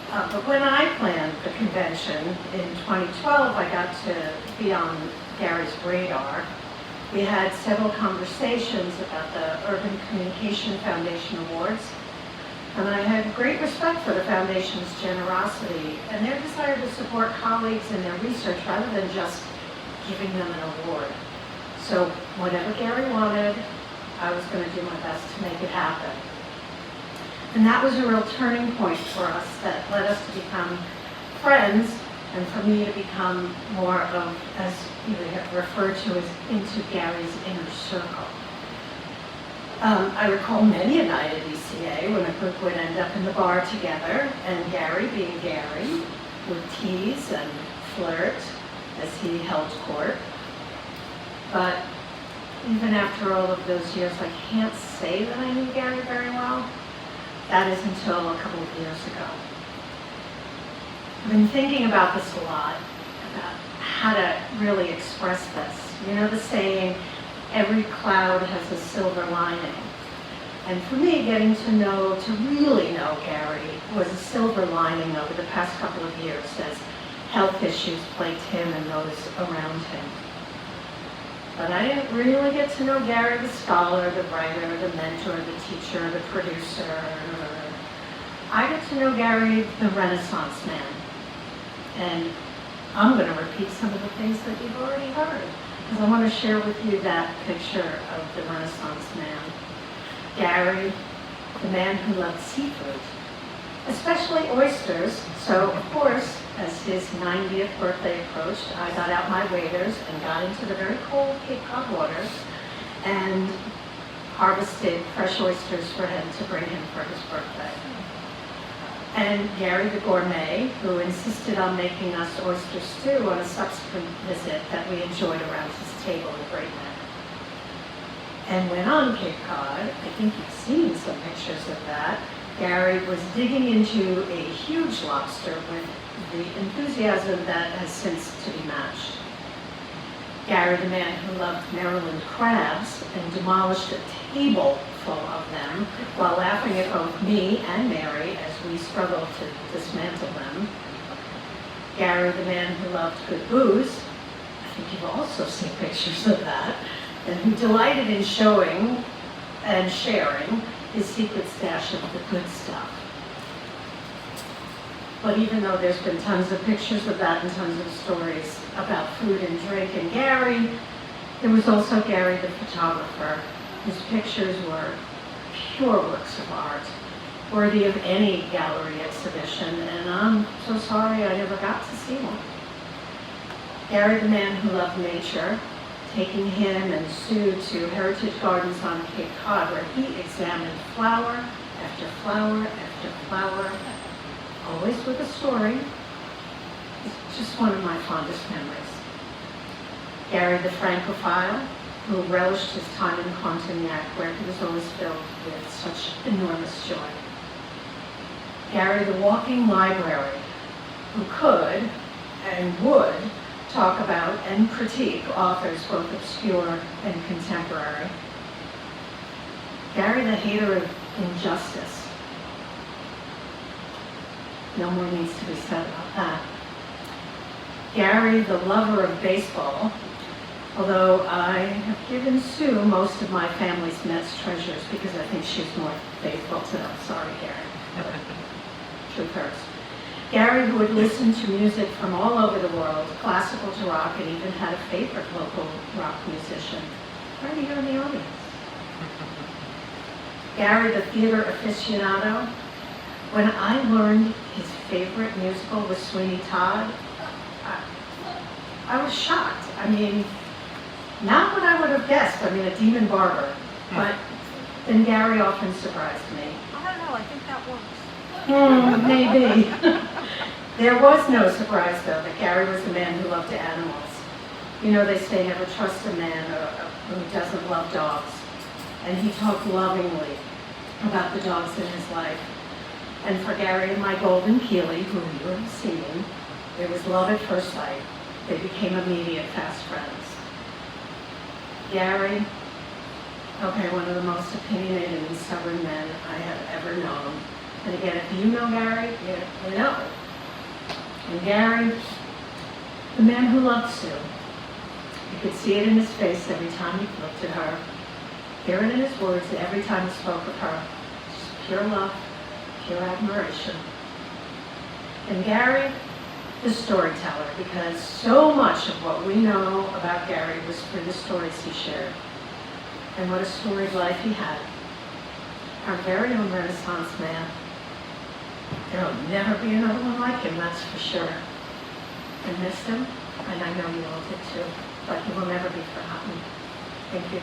But when I planned the convention in 2012, I got to be on Gary's radar. We had several conversations about the Urban Communication Foundation Awards, and I had great respect for the Foundation's generosity and their desire to support colleagues in their research rather than just giving them an award. So whatever Gary wanted, I was going to do my best to make it happen. And that was a real turning point for us that led us to become friends and for me to become more of, as you would have referred to as, into Gary's inner circle. I recall many a night at ECA when a group would end up in the bar together, and Gary, being Gary, would tease and flirt as he held court. But even after all of those years, I can't say that I knew Gary very well. That is until a couple of years ago. I've been thinking about this a lot, about how to really express this. You know the saying, every cloud has a silver lining. And for me, getting to really know Gary was a silver lining over the past couple of years as health issues plagued him and those around him. But I didn't really get to know Gary the scholar, the writer, the mentor, the teacher, the producer. I got to know Gary the Renaissance man. And I'm going to repeat some of the things that you've already heard, because I want to share with you that picture of the Renaissance man. Gary, the man who loved seafood, especially oysters. So, of course, as his 90th birthday approached, I got out my waders and got into the very cold Cape Cod waters and harvested fresh oysters for him to bring him for his birthday. And Gary the gourmet, who insisted on making us oyster stew on a subsequent visit that we enjoyed around his table in Great Neck. And when on Cape Cod, I think you've seen some pictures of that, Gary was digging into a huge lobster with the enthusiasm that has since to be matched. Gary, the man who loved Maryland crabs and demolished a table full of them while laughing at both me and Mary as we struggled to dismantle them. Gary, the man who loved good booze, I think you've also seen pictures of that, and who delighted in showing and sharing his secret stash of the good stuff. But even though there's been tons of pictures of that and tons of stories about food and drink and Gary, there was also Gary the photographer, His pictures were pure works of art, worthy of any gallery exhibition, and I'm so sorry I never got to see one. Gary, the man who loved nature, taking him and Sue to heritage gardens on Cape Cod, where he examined flower after flower after flower, always with a story. It's just one of my fondest memories. Gary, the Francophile, who relished his time in Contignac, where he was always filled with such enormous joy. Gary, the walking library, who could and would talk about and critique authors both obscure and contemporary. Gary, the hater of injustice. No more needs to be said about that. Gary, the lover of baseball, although I have given Sue most of my family's Mets treasures because I think she's more faithful to them. Sorry, Gary. Truth hurts. Gary, who would listen to music from all over the world, classical to rock, and even had a favorite local rock musician, right here in the audience. Gary, the theater aficionado. When I learned his favorite musical was Sweeney Todd, I was shocked. I mean, not what I would have guessed. I mean, a demon barber. But then Gary often surprised me. I don't know, I think that works. Maybe. There was no surprise, though, that Gary was a man who loved animals. You know, they say never trust a man who doesn't love dogs. And he talked lovingly about the dogs in his life. And for Gary and my golden Keeley, who you have seen, it was love at first sight. They became immediate fast friends. Gary, okay, one of the most opinionated and stubborn men I have ever known. And again, if you know Gary, you know. And Gary, the man who loved Sue. You could see it in his face every time he looked at her. Hear it in his words every time he spoke of her. Just pure love, pure admiration. And Gary, the storyteller, because so much of what we know about Gary was through the stories he shared. And what a storied life he had. Our very own Renaissance man. There'll never be another one like him, that's for sure. I missed him, and I know you all did too, but he will never be forgotten. Thank you.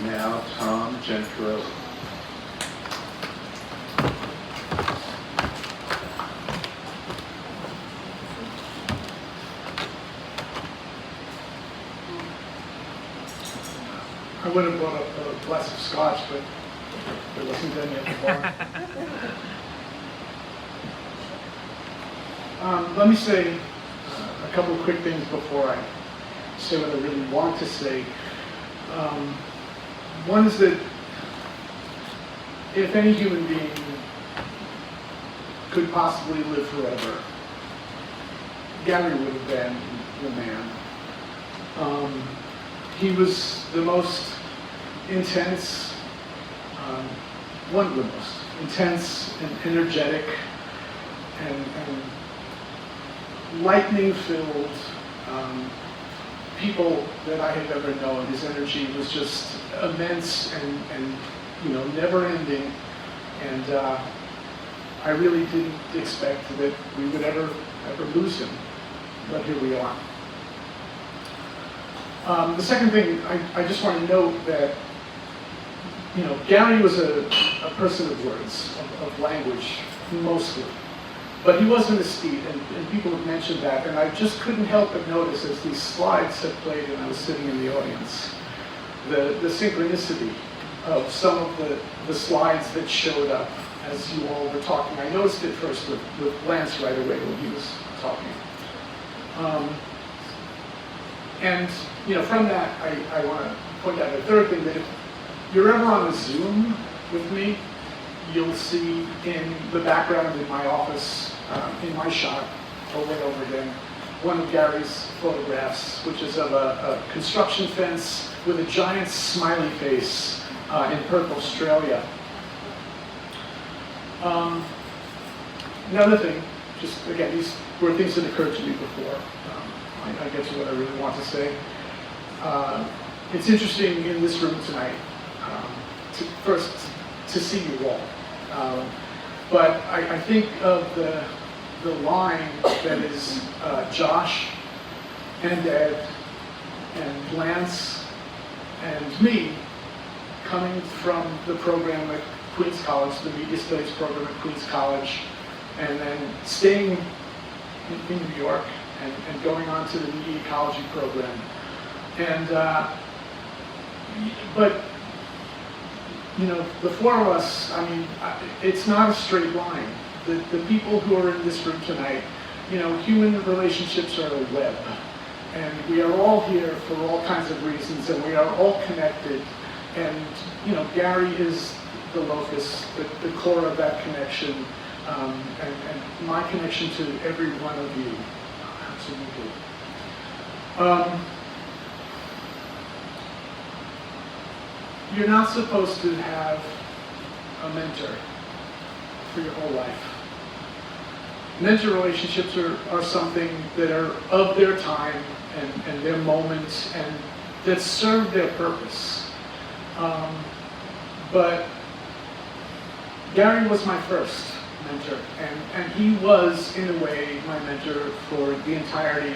Now, Thom Gencarelli. I would have brought up a glass of scotch, but there wasn't any at the bar. Let me say a couple of quick things before I say what I really want to say. One is that if any human being could possibly live forever, Gary would have been the man. He was the most intense, one of the most intense and energetic and lightning-filled people that I have ever known. His energy was just immense and never-ending. And I really didn't expect that we would ever lose him, but here we are. The second thing, I just want to note that, Gary was a person of words, of language, mostly. But he was an aesthete, and people have mentioned that, and I just couldn't help but notice as these slides have played and I was sitting in the audience, the synchronicity of some of the slides that showed up as you all were talking. I noticed it first with Lance right away when he was talking. And from that, I want to point out a third thing, that if you're ever on a Zoom with me, you'll see in the background in my office, in my shot, over and over again, one of Gary's photographs, which is of a construction fence with a giant smiley face in Perth, Australia. Another thing, just, again, these were things that occurred to me before I get to what I really want to say. It's interesting in this room tonight, first to see you all. But I think of the line that is Josh and Ed and Lance and me coming from the program at Queens College, the Media Studies program at Queens College, and then staying in New York and going on to the media ecology program. And, but, you know, the four of us, I mean, it's not a straight line. The people who are in this room tonight, you know, human relationships are a web. And we are all here for all kinds of reasons, and we are all connected. And, you know, Gary is the locus, the core of that connection, and my connection to every one of you. Absolutely. You're not supposed to have a mentor for your whole life. Mentor relationships are something that are of their time and their moment and that serve their purpose. But Gary was my first mentor, and he was, in a way, my mentor for the entirety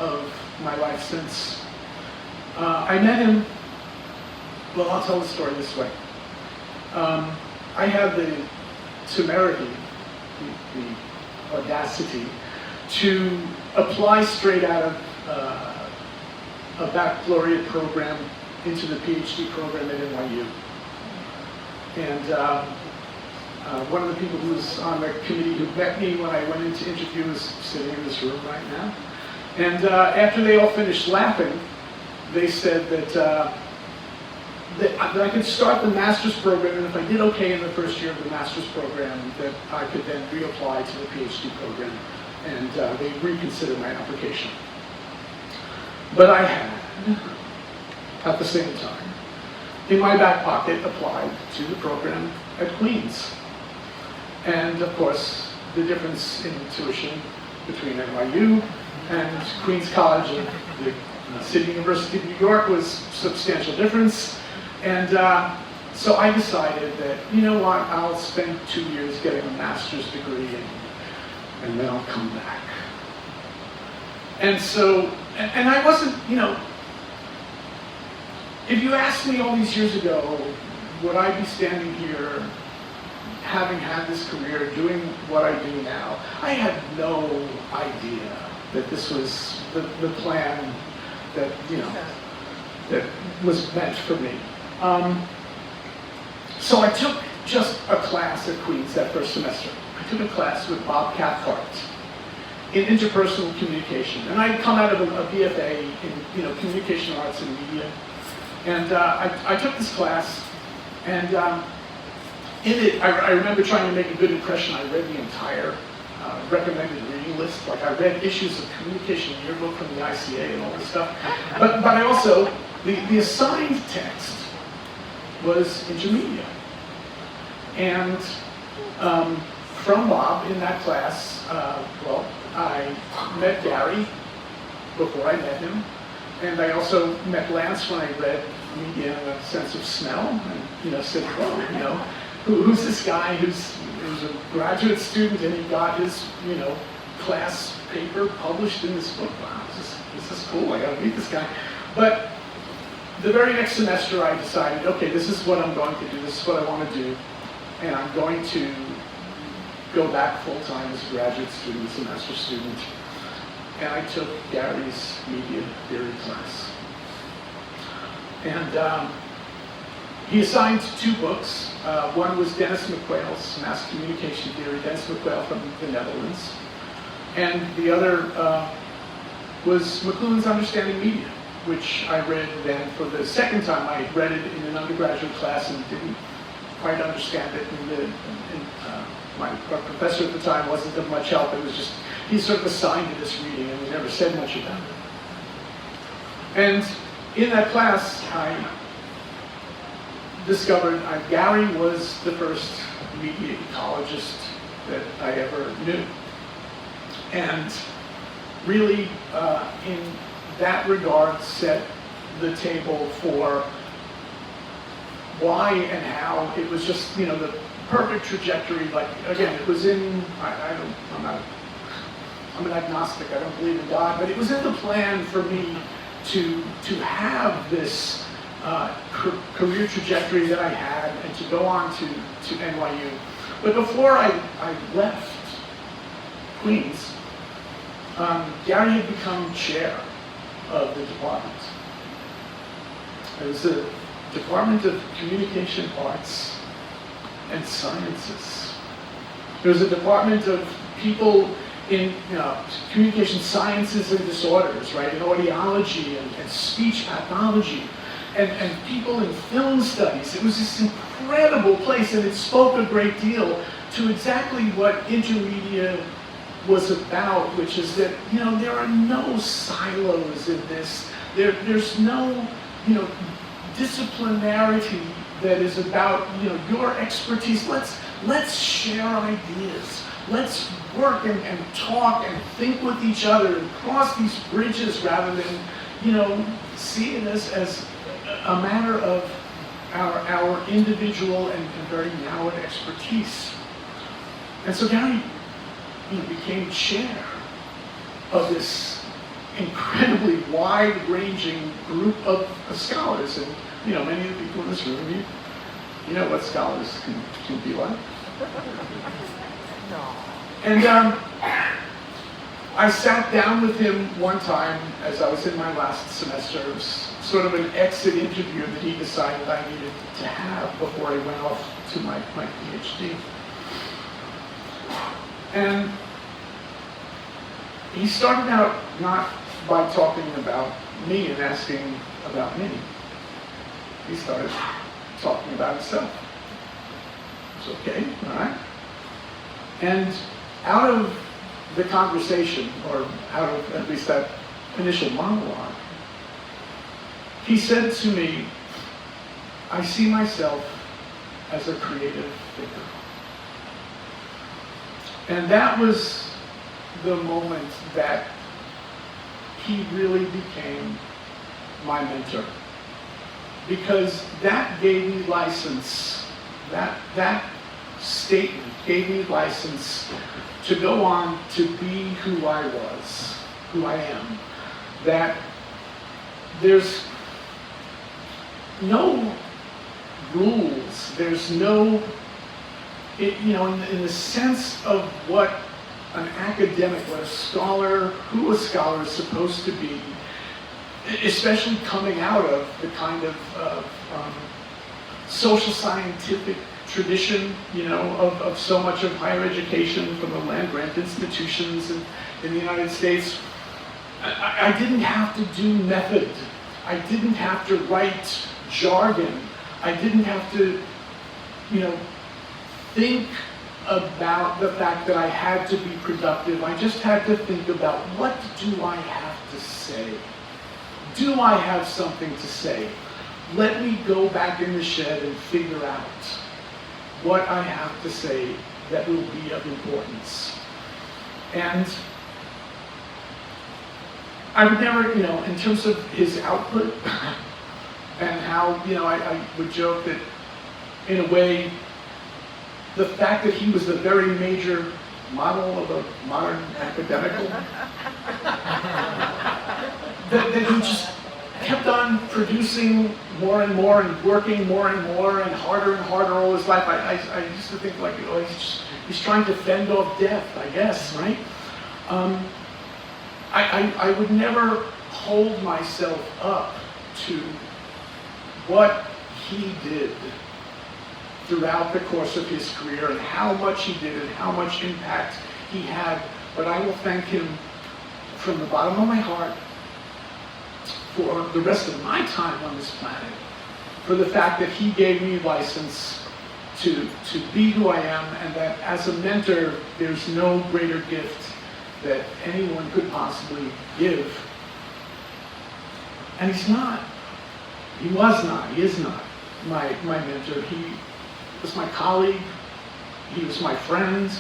of my life since. I met him, well, I'll tell the story this way. I had the temerity, the audacity, to apply straight out of a baccalaureate program into the PhD program at NYU. And one of the people who was on the committee who met me when I went in to interview is sitting in this room right now. And after they all finished laughing, they said that I could start the master's program, and if I did okay in the first year of the master's program, that I could then reapply to the PhD program, and they reconsidered my application. But I had, at the same time, in my back pocket, applied to the program at Queens. And of course, the difference in tuition between NYU and Queens College and the City University of New York was substantial difference. And so I decided that, you know what, I'll spend 2 years getting a master's degree and then I'll come back. And so, and I wasn't, you know, if you asked me all these years ago, would I be standing here having had this career, doing what I do now, I had no idea that this was the plan that, you know, that was meant for me. So I took just a class at Queens that first semester. I took a class with Bob Cathcart in interpersonal communication. And I'd come out of a BFA in, you know, communication arts and media. And I took this class, and in it, I remember trying to make a good impression. I read the entire recommended reading list. Like, I read issues of Communication Yearbook from the ICA and all this stuff. But I also, the assigned text was intermedia. And from Bob in that class, well, I met Gary before I met him. And I also met Lance when I read Media in a Sense of Smell, and, you know, said, well, you know, who's this guy who's a graduate student and he got his, you know, class paper published in this book? Wow, this is cool, I gotta meet this guy. But the very next semester I decided, okay, this is what I'm going to do, this is what I want to do, and I'm going to go back full-time as a graduate student, as a master's student. And I took Gary's media theory class. And he assigned 2 books. One was Dennis McQuail's Mass Communication Theory, Dennis McQuail from the Netherlands. And the other was McLuhan's Understanding Media, which I read then for the second time. I read it in an undergraduate class and didn't quite understand it. My professor at the time wasn't of much help. It was just, he sort of assigned to this reading and we never said much about it. And in that class, I discovered Gary was the first media ecologist that I ever knew. And really, in that regard, set the table for why and how it was just, the perfect trajectory. Like, again, it was in, I'm an agnostic, I don't believe in God, but it was in the plan for me to have this career trajectory that I had and to go on to NYU. But before I left Queens, Gary had become chair of the department. It was the Department of Communication Arts and Sciences. There was a department of people in communication sciences and disorders, right, in audiology and speech pathology, and people in film studies. It was this incredible place, and it spoke a great deal to exactly what intermedia was about, which is that, there are no silos in this. There's no, disciplinarity that is about, your expertise. Let's share ideas. Let's work and talk and think with each other and cross these bridges rather than, see it as a matter of our individual and very narrow expertise. And so Gary became chair of this incredibly wide-ranging group of scholars. And many of the people in this room, you know what scholars can be like. And I sat down with him one time as I was in my last semester. It was sort of an exit interview that he decided I needed to have before I went off to my PhD. And he started out not by talking about me and asking about me. He started talking about himself. It's okay, all right? And out of the conversation, or out of at least that initial monologue, he said to me, I see myself as a creative thinker. And that was the moment that he really became my mentor. Because that gave me license, that statement gave me license to go on to be who I was, who I am. That there's no rules, there's no, in the sense of what an academic, what a scholar, who a scholar is supposed to be, especially coming out of the kind of social scientific tradition, of so much of higher education from the land-grant institutions in the United States. I didn't have to do method. I didn't have to write jargon. I didn't have to, think about the fact that I had to be productive. I just had to think about, what do I have to say? Do I have something to say? Let me go back in the shed and figure out what I have to say that will be of importance. And I would never, in terms of his output, and how, I would joke that, in a way, the fact that he was the very major model of a modern academical, that he just kept on producing more and more and working more and more and harder all his life. I used to think like, he's trying to fend off death, I guess, right? I would never hold myself up to what he did throughout the course of his career and how much he did and how much impact he had. But I will thank him from the bottom of my heart for the rest of my time on this planet, for the fact that he gave me license to be who I am, and that as a mentor, there's no greater gift that anyone could possibly give. And he's not. He was not. He is not my mentor. He was my colleague. He was my friend.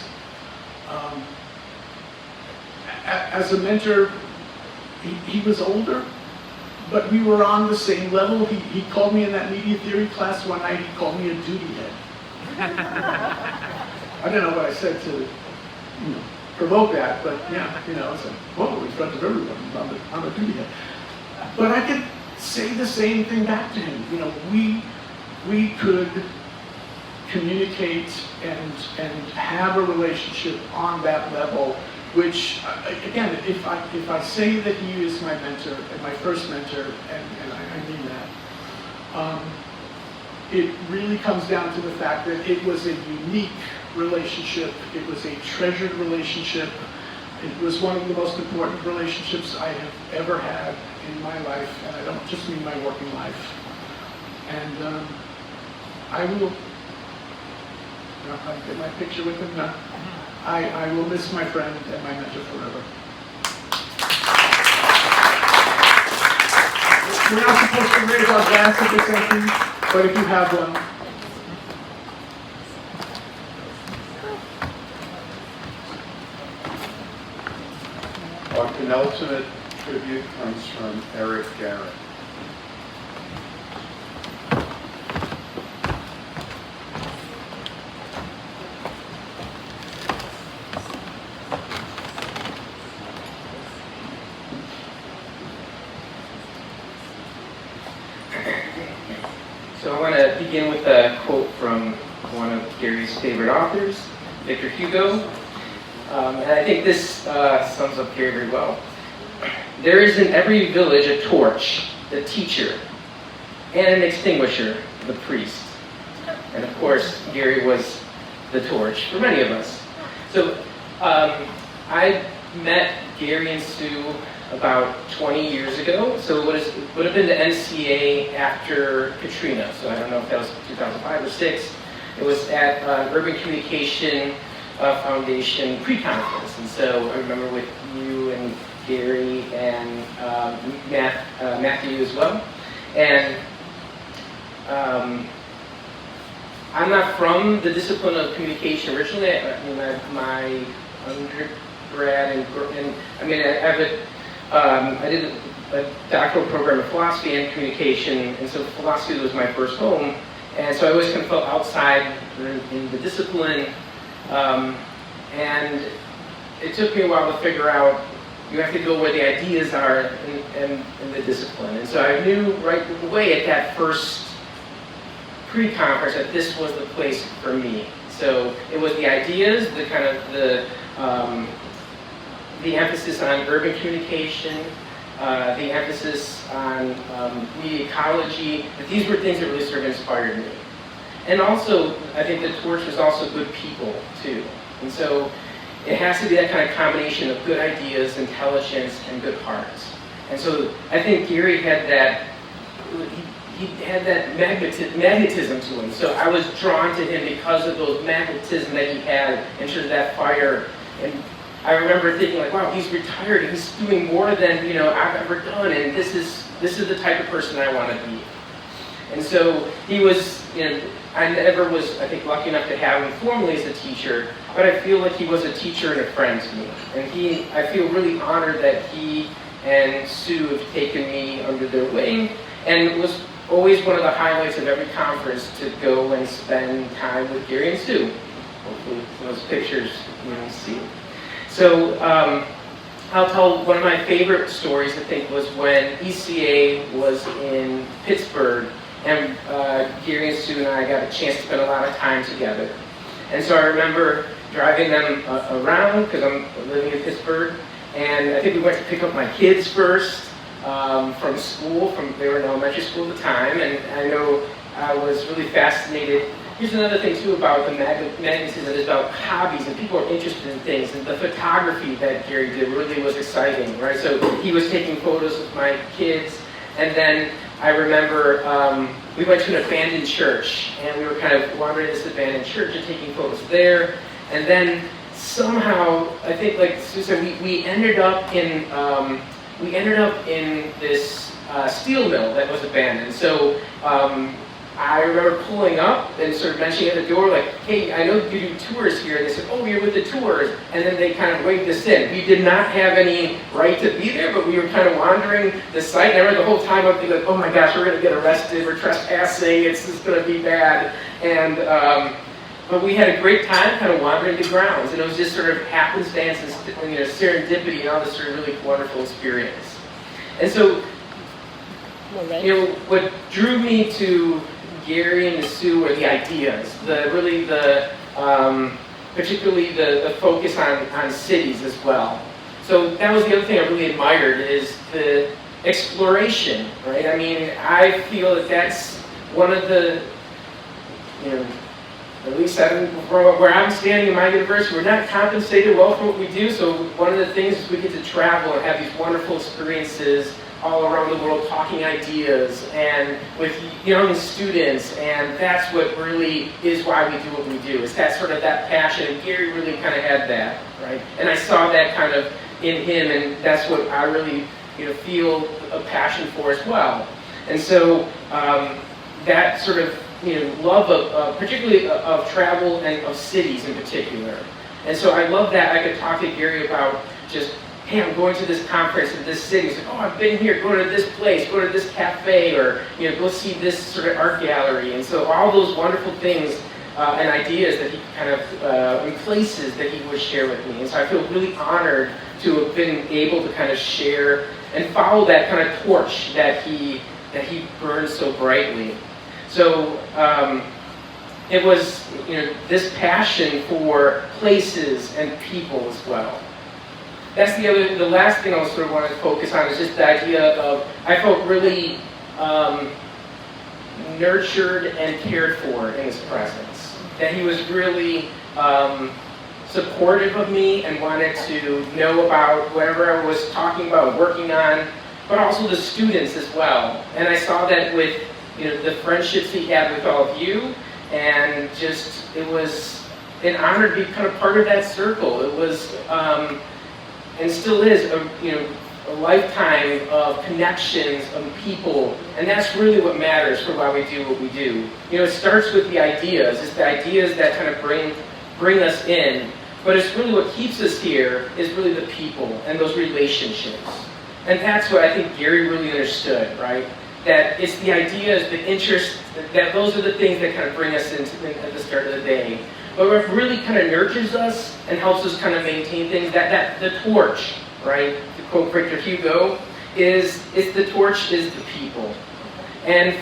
as a mentor, he was older, but we were on the same level. He called me in that media theory class one night, he called me a duty head. I don't know what I said to provoke that, but yeah, it's like, whoa, in front of everyone, I'm a duty head. But I could say the same thing back to him. We could communicate and have a relationship on that level, which, again, if I say that he is my mentor, and my first mentor, and I mean that, it really comes down to the fact that it was a unique relationship, it was a treasured relationship, it was one of the most important relationships I have ever had in my life, and I don't just mean my working life. And I will, I get my picture with him now. I will miss my friend and my mentor forever. We're not supposed to raise our glass at this entry, but if you have one. Our penultimate tribute comes from Erik Garrett. So I want to begin with a quote from one of Gary's favorite authors, Victor Hugo. And I think this sums up Gary very well. There is in every village a torch, the teacher, and an extinguisher, the priest. And of course, Gary was the torch for many of us. So I met Gary and Sue about 20 years ago. So it would have been the NCA after Katrina. So I don't know if that was 2005 or 6. It was at Urban Communication Foundation pre-conference. And so I remember with you and Gary and Matthew as well. And I'm not from the discipline of communication originally. My undergrad and I mean, I did a doctoral program in philosophy and communication, and so philosophy was my first home. And so I always kind of felt outside in the discipline. And it took me a while to figure out you have to go where the ideas are in the discipline. And so I knew right away at that first pre-conference that this was the place for me. So it was the ideas, the kind of the emphasis on urban communication, the emphasis on media ecology. These were things that really sort of inspired me. And also, I think the torch was also good people too. And so it has to be that kind of combination of good ideas, intelligence, and good hearts. And so I think Gary had that, he had that magnetism to him. So I was drawn to him because of those magnetism that he had in terms of that fire. And I remember thinking like, wow, he's retired, he's doing more than I've ever done, and this is the type of person I want to be. And so he was, I never was, I think, lucky enough to have him formally as a teacher, but I feel like he was a teacher and a friend to me. And I feel really honored that he and Sue have taken me under their wing, and it was always one of the highlights of every conference to go and spend time with Gary and Sue. Hopefully those pictures you can see. So I'll tell one of my favorite stories, I think, was when ECA was in Pittsburgh, and Gary and Sue and I got a chance to spend a lot of time together. And so I remember driving them around, because I'm living in Pittsburgh, and I think we went to pick up my kids first from school, they were in elementary school at the time, and I know I was really fascinated. Here's another thing too about the magnetism is about hobbies, and people are interested in things, and the photography that Gary did really was exciting, right? So he was taking photos of my kids, and then I remember we went to an abandoned church, and we were kind of wandering this abandoned church and taking photos there, and then somehow, I think, like Sue said, we ended up in this steel mill that was abandoned. So I remember pulling up and sort of mentioning at the door, like, hey, I know you do tours here. And they said, oh, you're with the tours. And then they kind of waved us in. We did not have any right to be there, but we were kind of wandering the site. And I remember the whole time I'm thinking, like, oh my gosh, we're going to get arrested. We're trespassing. It's just going to be bad. And but we had a great time kind of wandering the grounds. And it was just sort of happenstance and serendipity and all this sort of really wonderful experience. And so, what drew me to Gary and Sue were the ideas, particularly the focus on cities as well. So that was the other thing I really admired, is the exploration, right? I mean, I feel that that's one of the, at least where I'm standing in my university, we're not compensated well for what we do, so one of the things is we get to travel and have these wonderful experiences all around the world, talking ideas and with young students, and that's what really is why we do what we do. It's that sort of that passion, and Gary really kind of had that, right? And I saw that kind of in him, and that's what I really feel a passion for as well. And so that sort of love of particularly of travel and of cities in particular. And so I love that I could talk to Gary about just, hey, I'm going to this conference in this city. He's like, oh, I've been here, go to this place, go to this cafe, or go see this sort of art gallery. And so all those wonderful things and ideas that he kind of, and places that he would share with me. And so I feel really honored to have been able to kind of share and follow that kind of torch that he burns so brightly. So it was this passion for places and people as well. That's the last thing I sort of want to focus on, is just the idea of, I felt really nurtured and cared for in his presence. That he was really supportive of me and wanted to know about whatever I was talking about, working on, but also the students as well. And I saw that with the friendships he had with all of you, and just, it was an honor to be kind of part of that circle. It was, and still is, a lifetime of connections, of people, and that's really what matters for why we do what we do. It starts with the ideas. It's the ideas that kind of bring us in, but it's really what keeps us here is really the people and those relationships. And that's what I think Gary really understood, right? That it's the ideas, the interests, that those are the things that kind of bring us into at the start of the day. But what really kind of nurtures us and helps us kind of maintain things, that the torch, right? To quote Victor Hugo, is the torch is the people. And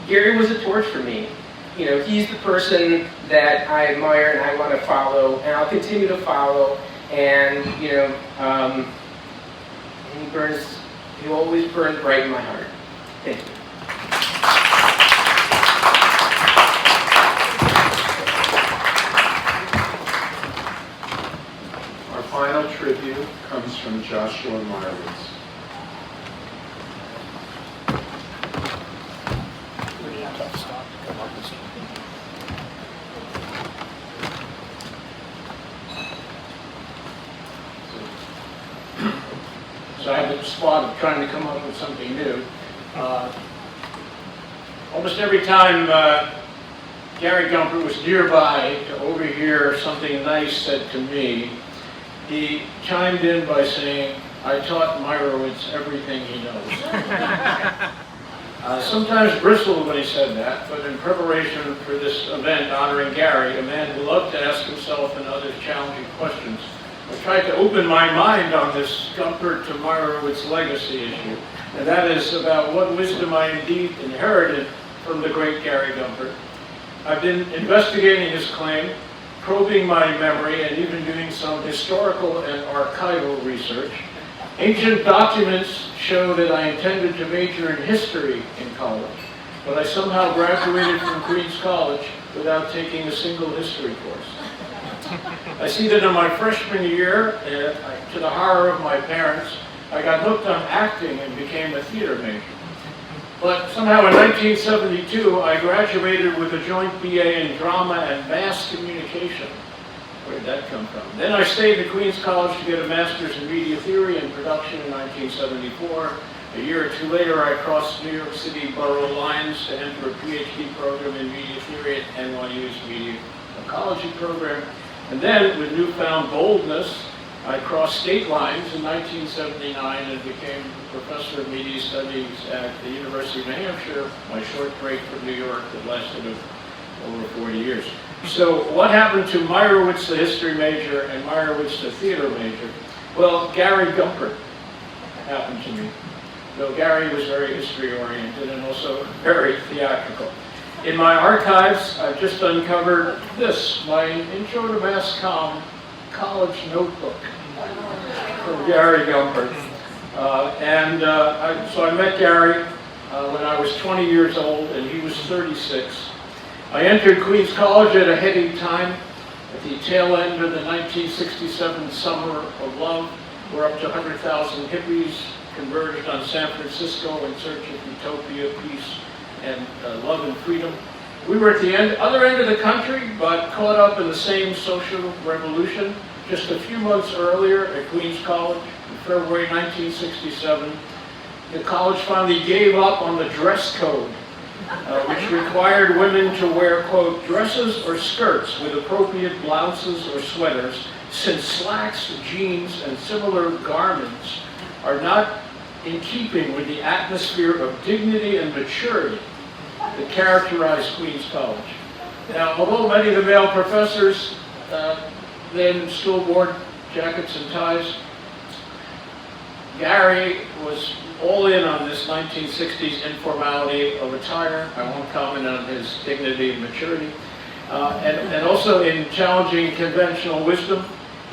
Gary was a torch for me. He's the person that I admire and I want to follow, and I'll continue to follow. And he always burned bright in my heart. Thank you. Our final tribute comes from Joshua Meyrowitz. So I had the spot of trying to come up with something new. Almost every time Gary Gumpert was nearby to overhear something nice said to me, he chimed in by saying, I taught Meyrowitz everything he knows. Sometimes bristled when he said that, but in preparation for this event honoring Gary, a man who loved to ask himself and others challenging questions, I tried to open my mind on this Gumpert to Meyrowitz legacy issue, and that is about what wisdom I indeed inherited from the great Gary Gumpert. I've been investigating his claim, probing my memory, and even doing some historical and archival research. Ancient documents show that I intended to major in history in college, but I somehow graduated from Queens College without taking a single history course. I see that in my freshman year, to the horror of my parents, I got hooked on acting and became a theater major. But somehow in 1972, I graduated with a joint BA in drama and mass communication. Where did that come from? Then I stayed at Queens College to get a master's in media theory and production in 1974. A year or two later, I crossed New York City borough lines to enter a PhD program in media theory at NYU's media ecology program. And then, with newfound boldness, I crossed state lines in 1979 and became professor of media studies at the University of New Hampshire, my short break from New York that lasted over 40 years. So what happened to Meyrowitz, the history major, and Meyrowitz, the theater major? Well, Gary Gumpert happened to me. Though Gary was very history-oriented and also very theatrical. In my archives, I've just uncovered this, my Intro to Mass Comm college notebook from Gary Gumpert. So I met Gary when I was 20 years old and he was 36. I entered Queens College at a heady time, at the tail end of the 1967 Summer of Love, where up to 100,000 hippies converged on San Francisco in search of utopia, peace, and love and freedom. We were at the other end of the country, but caught up in the same social revolution. Just a few months earlier at Queens College, in February 1967, the college finally gave up on the dress code, which required women to wear, quote, dresses or skirts with appropriate blouses or sweaters, since slacks, jeans, and similar garments are not in keeping with the atmosphere of dignity and maturity that characterized Queens College. Now, although many of the male professors then still wore jackets and ties, Gary was all in on this 1960s informality of attire. I won't comment on his dignity and maturity. And also in challenging conventional wisdom.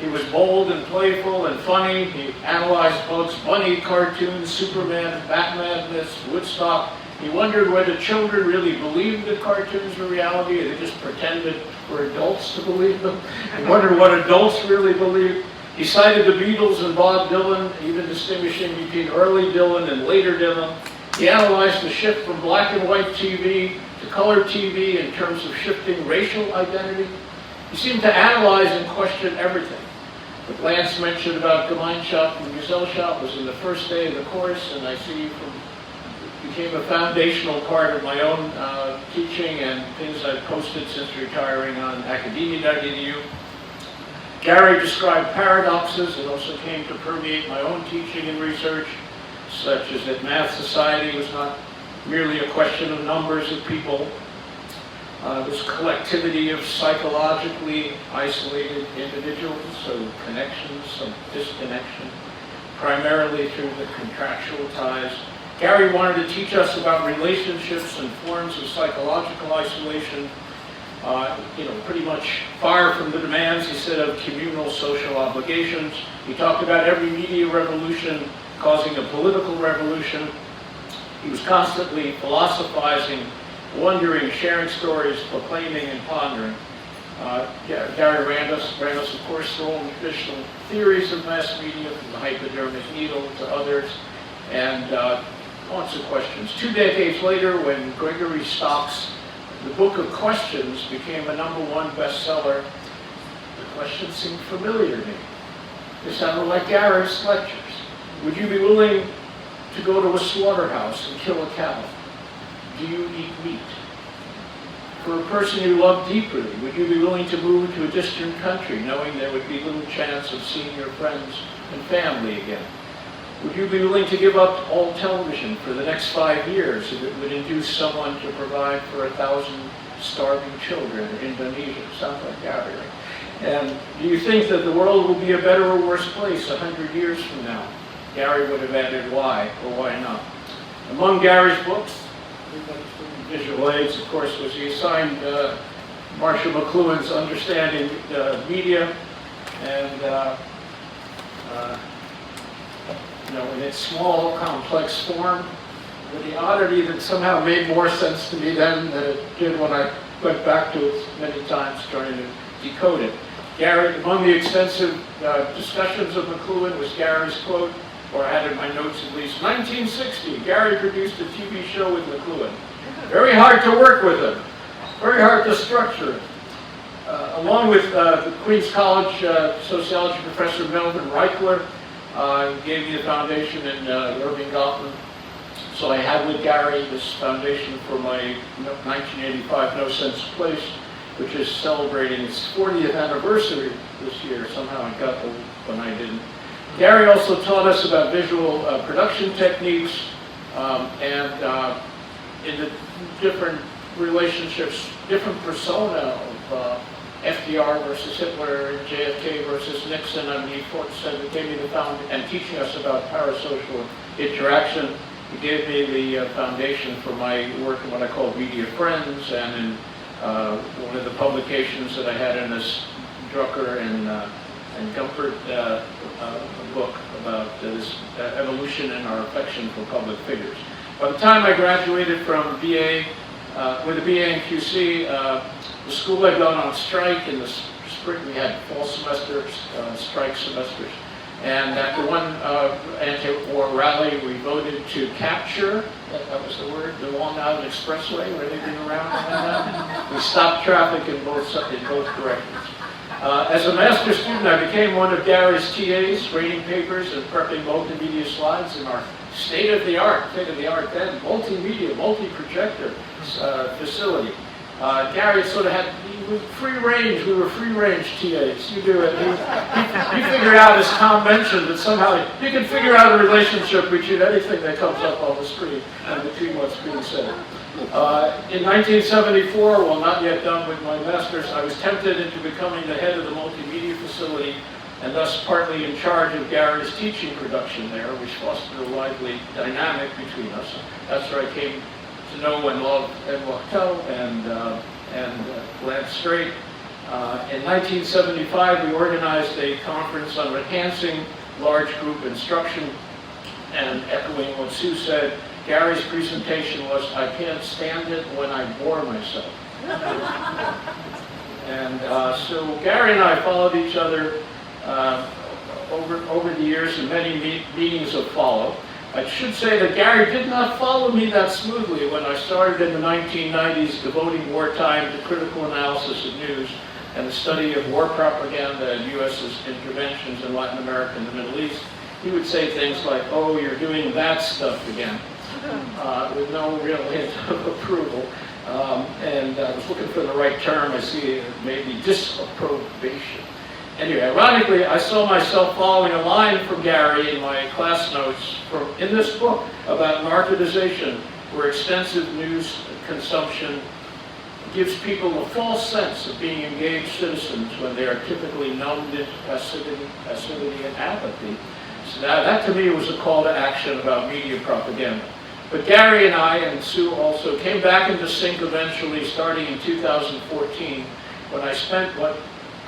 He was bold and playful and funny. He analyzed Bugs Bunny cartoons, Superman, Batman myths, Woodstock. He wondered whether children really believed the cartoons were reality, or they just pretended for adults to believe them. He wondered what adults really believed. He cited the Beatles and Bob Dylan, even distinguishing between early Dylan and later Dylan. He analyzed the shift from black and white TV to color TV in terms of shifting racial identity. He seemed to analyze and question everything. What Lance mentioned about Gemeinschaft and Gesellschaft was in the first day of the course, and I see became a foundational part of my own teaching and things I've posted since retiring on academia.edu. Gary described paradoxes that also came to permeate my own teaching and research, such as that math society was not merely a question of numbers of people. This collectivity of psychologically isolated individuals, so connections, some disconnection, primarily through the contractual ties. Gary wanted to teach us about relationships and forms of psychological isolation, pretty much far from the demands, he said, of communal social obligations. He talked about every media revolution causing a political revolution. He was constantly philosophizing, wondering, sharing stories, proclaiming, and pondering. Gary ran us, of course, through all the traditional theories of mass media, from the hypodermic needle to others, and lots of questions. 2 decades later, when Gregory Stock's The Book of Questions became a #1 bestseller, the questions seemed familiar to me. They sounded like Gary's lectures. Would you be willing to go to a slaughterhouse and kill a cow? Do you eat meat? For a person you love deeply, would you be willing to move to a distant country knowing there would be little chance of seeing your friends and family again? Would you be willing to give up all television for the next 5 years if it would induce someone to provide for 1,000 starving children in Indonesia? Sounds like Gary, right? And do you think that the world will be a better or worse place 100 years from now? Gary would have added why or why not. Among Gary's books, visual aids, of course, was he assigned Marshall McLuhan's Understanding Media, and in its small, complex form, with the oddity that somehow made more sense to me then than it did when I went back to it many times trying to decode it. Gary, among the extensive discussions of McLuhan was Gary's quote, or I had in my notes at least, 1960, Gary produced a TV show with McLuhan. Very hard to work with him, very hard to structure. Along with the Queens College sociology professor Melvin Reichler, gave me the foundation in Irving Goffman. So I had with Gary this foundation for my 1985 No Sense Place, which is celebrating its 40th anniversary this year. Somehow I got old when I didn't. Gary also taught us about visual production techniques and in the different relationships, different persona of FDR versus Hitler, JFK versus Nixon. I mean, he said he gave me the and teaching us about parasocial interaction. He gave me the foundation for my work in what I call Media Friends, and in one of the publications that I had in this Drucker and Gumpert book about this evolution in our affection for public figures. By the time I graduated from BA, with a BA in QC, the school had gone on strike in the spring. We had fall semesters, strike semesters. And after one anti-war rally, we voted to capture, that was the word, the Long Island Expressway, where they've been around on that. We stopped traffic in both directions. As a master's student, I became one of Gary's TAs, grading papers and prepping multimedia slides in our state-of-the-art then, multimedia, multi-projector facility. Gary sort of had free range. We were free-range TAs. You do it. You figure out, as Thom mentioned, that somehow you can figure out a relationship between anything that comes up on the screen and between what's being said. In 1974, while not yet done with my master's, I was tempted into becoming the head of the multimedia facility, and thus partly in charge of Gary's teaching production there, which fostered a lively dynamic between us. That's where I came to know and love Ed Wachtel and Lance Strate. In 1975, we organized a conference on enhancing large group instruction, and echoing what Sue said, Gary's presentation was, I can't stand it when I bore myself. And so Gary and I followed each other over the years, and many meetings have followed. I should say that Gary did not follow me that smoothly when I started in the 1990s devoting wartime to critical analysis of news and the study of war propaganda and U.S.'s interventions in Latin America and the Middle East. He would say things like, oh, you're doing that stuff again, with no real hint of approval. And I was looking for the right term. I see maybe disapprobation. Anyway, ironically, I saw myself following a line from Gary in my class notes in this book about marketization, where extensive news consumption gives people a false sense of being engaged citizens when they are typically numbed into passivity and apathy. So that to me was a call to action about media propaganda. But Gary and I, and Sue also, came back into sync eventually, starting in 2014, when I spent what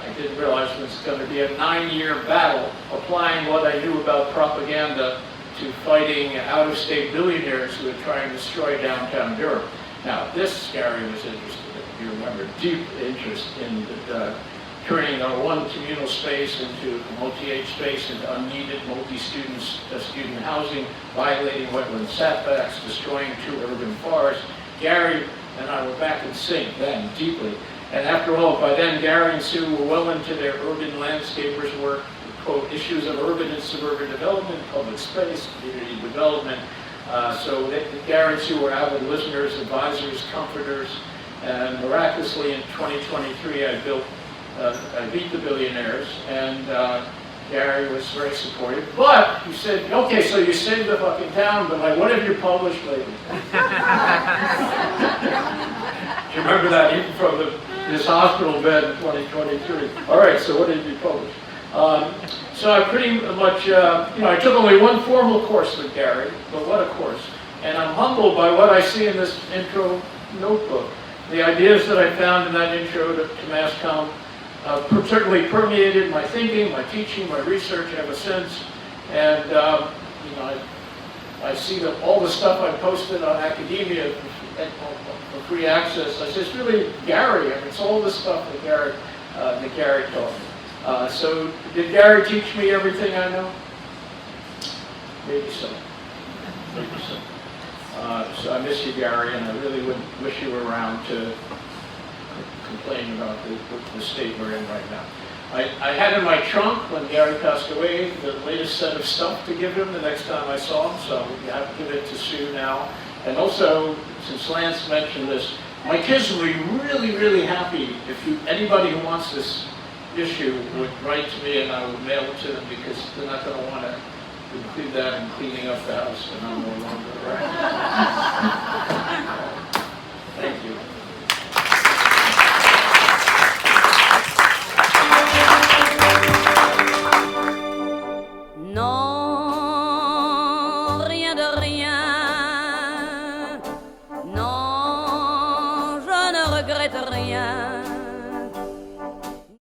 I didn't realize was going to be a 9-year battle applying what I knew about propaganda to fighting out-of-state billionaires who were trying to destroy downtown Europe. Now, this Gary was interested in, you remember, deep interest in turning our one communal space into a multi-age space, into unneeded multi-student student housing, violating wetland setbacks, destroying 2 urban forests. Gary and I were back in sync then, deeply. And after all, by then, Gary and Sue were well into their urban landscapers work, quote, issues of urban and suburban development, public space, community development. So Gary and Sue were avid listeners, advisors, comforters, and miraculously in 2023, I beat the billionaires, and Gary was very supportive. But he said, okay, so you saved the fucking town, but like, what have you published lately? Do you remember that even from this hospital bed in 2023? All right, so what did you publish? So I pretty much, I took only one formal course with Gary, but what a course. And I'm humbled by what I see in this intro notebook. The ideas that I found in that intro to Mass Comm certainly permeated my thinking, my teaching, my research ever since. And I see that all the stuff I posted on academia for free access, I say, it's really Gary. I mean, it's all the stuff that Gary taught me. So did Gary teach me everything I know? Maybe so. Maybe so. So I miss you, Gary, and I really would wish you were around to complain about the state we're in right now. I had in my trunk when Gary passed away the latest set of stuff to give him the next time I saw him, so we have to give it to Sue now. And also, since Lance mentioned this, my kids will be really, really happy if anybody who wants this issue would write to me and I would mail it to them, because they're not going to want to include that in cleaning up the house when I'm no longer around. Thank you. No.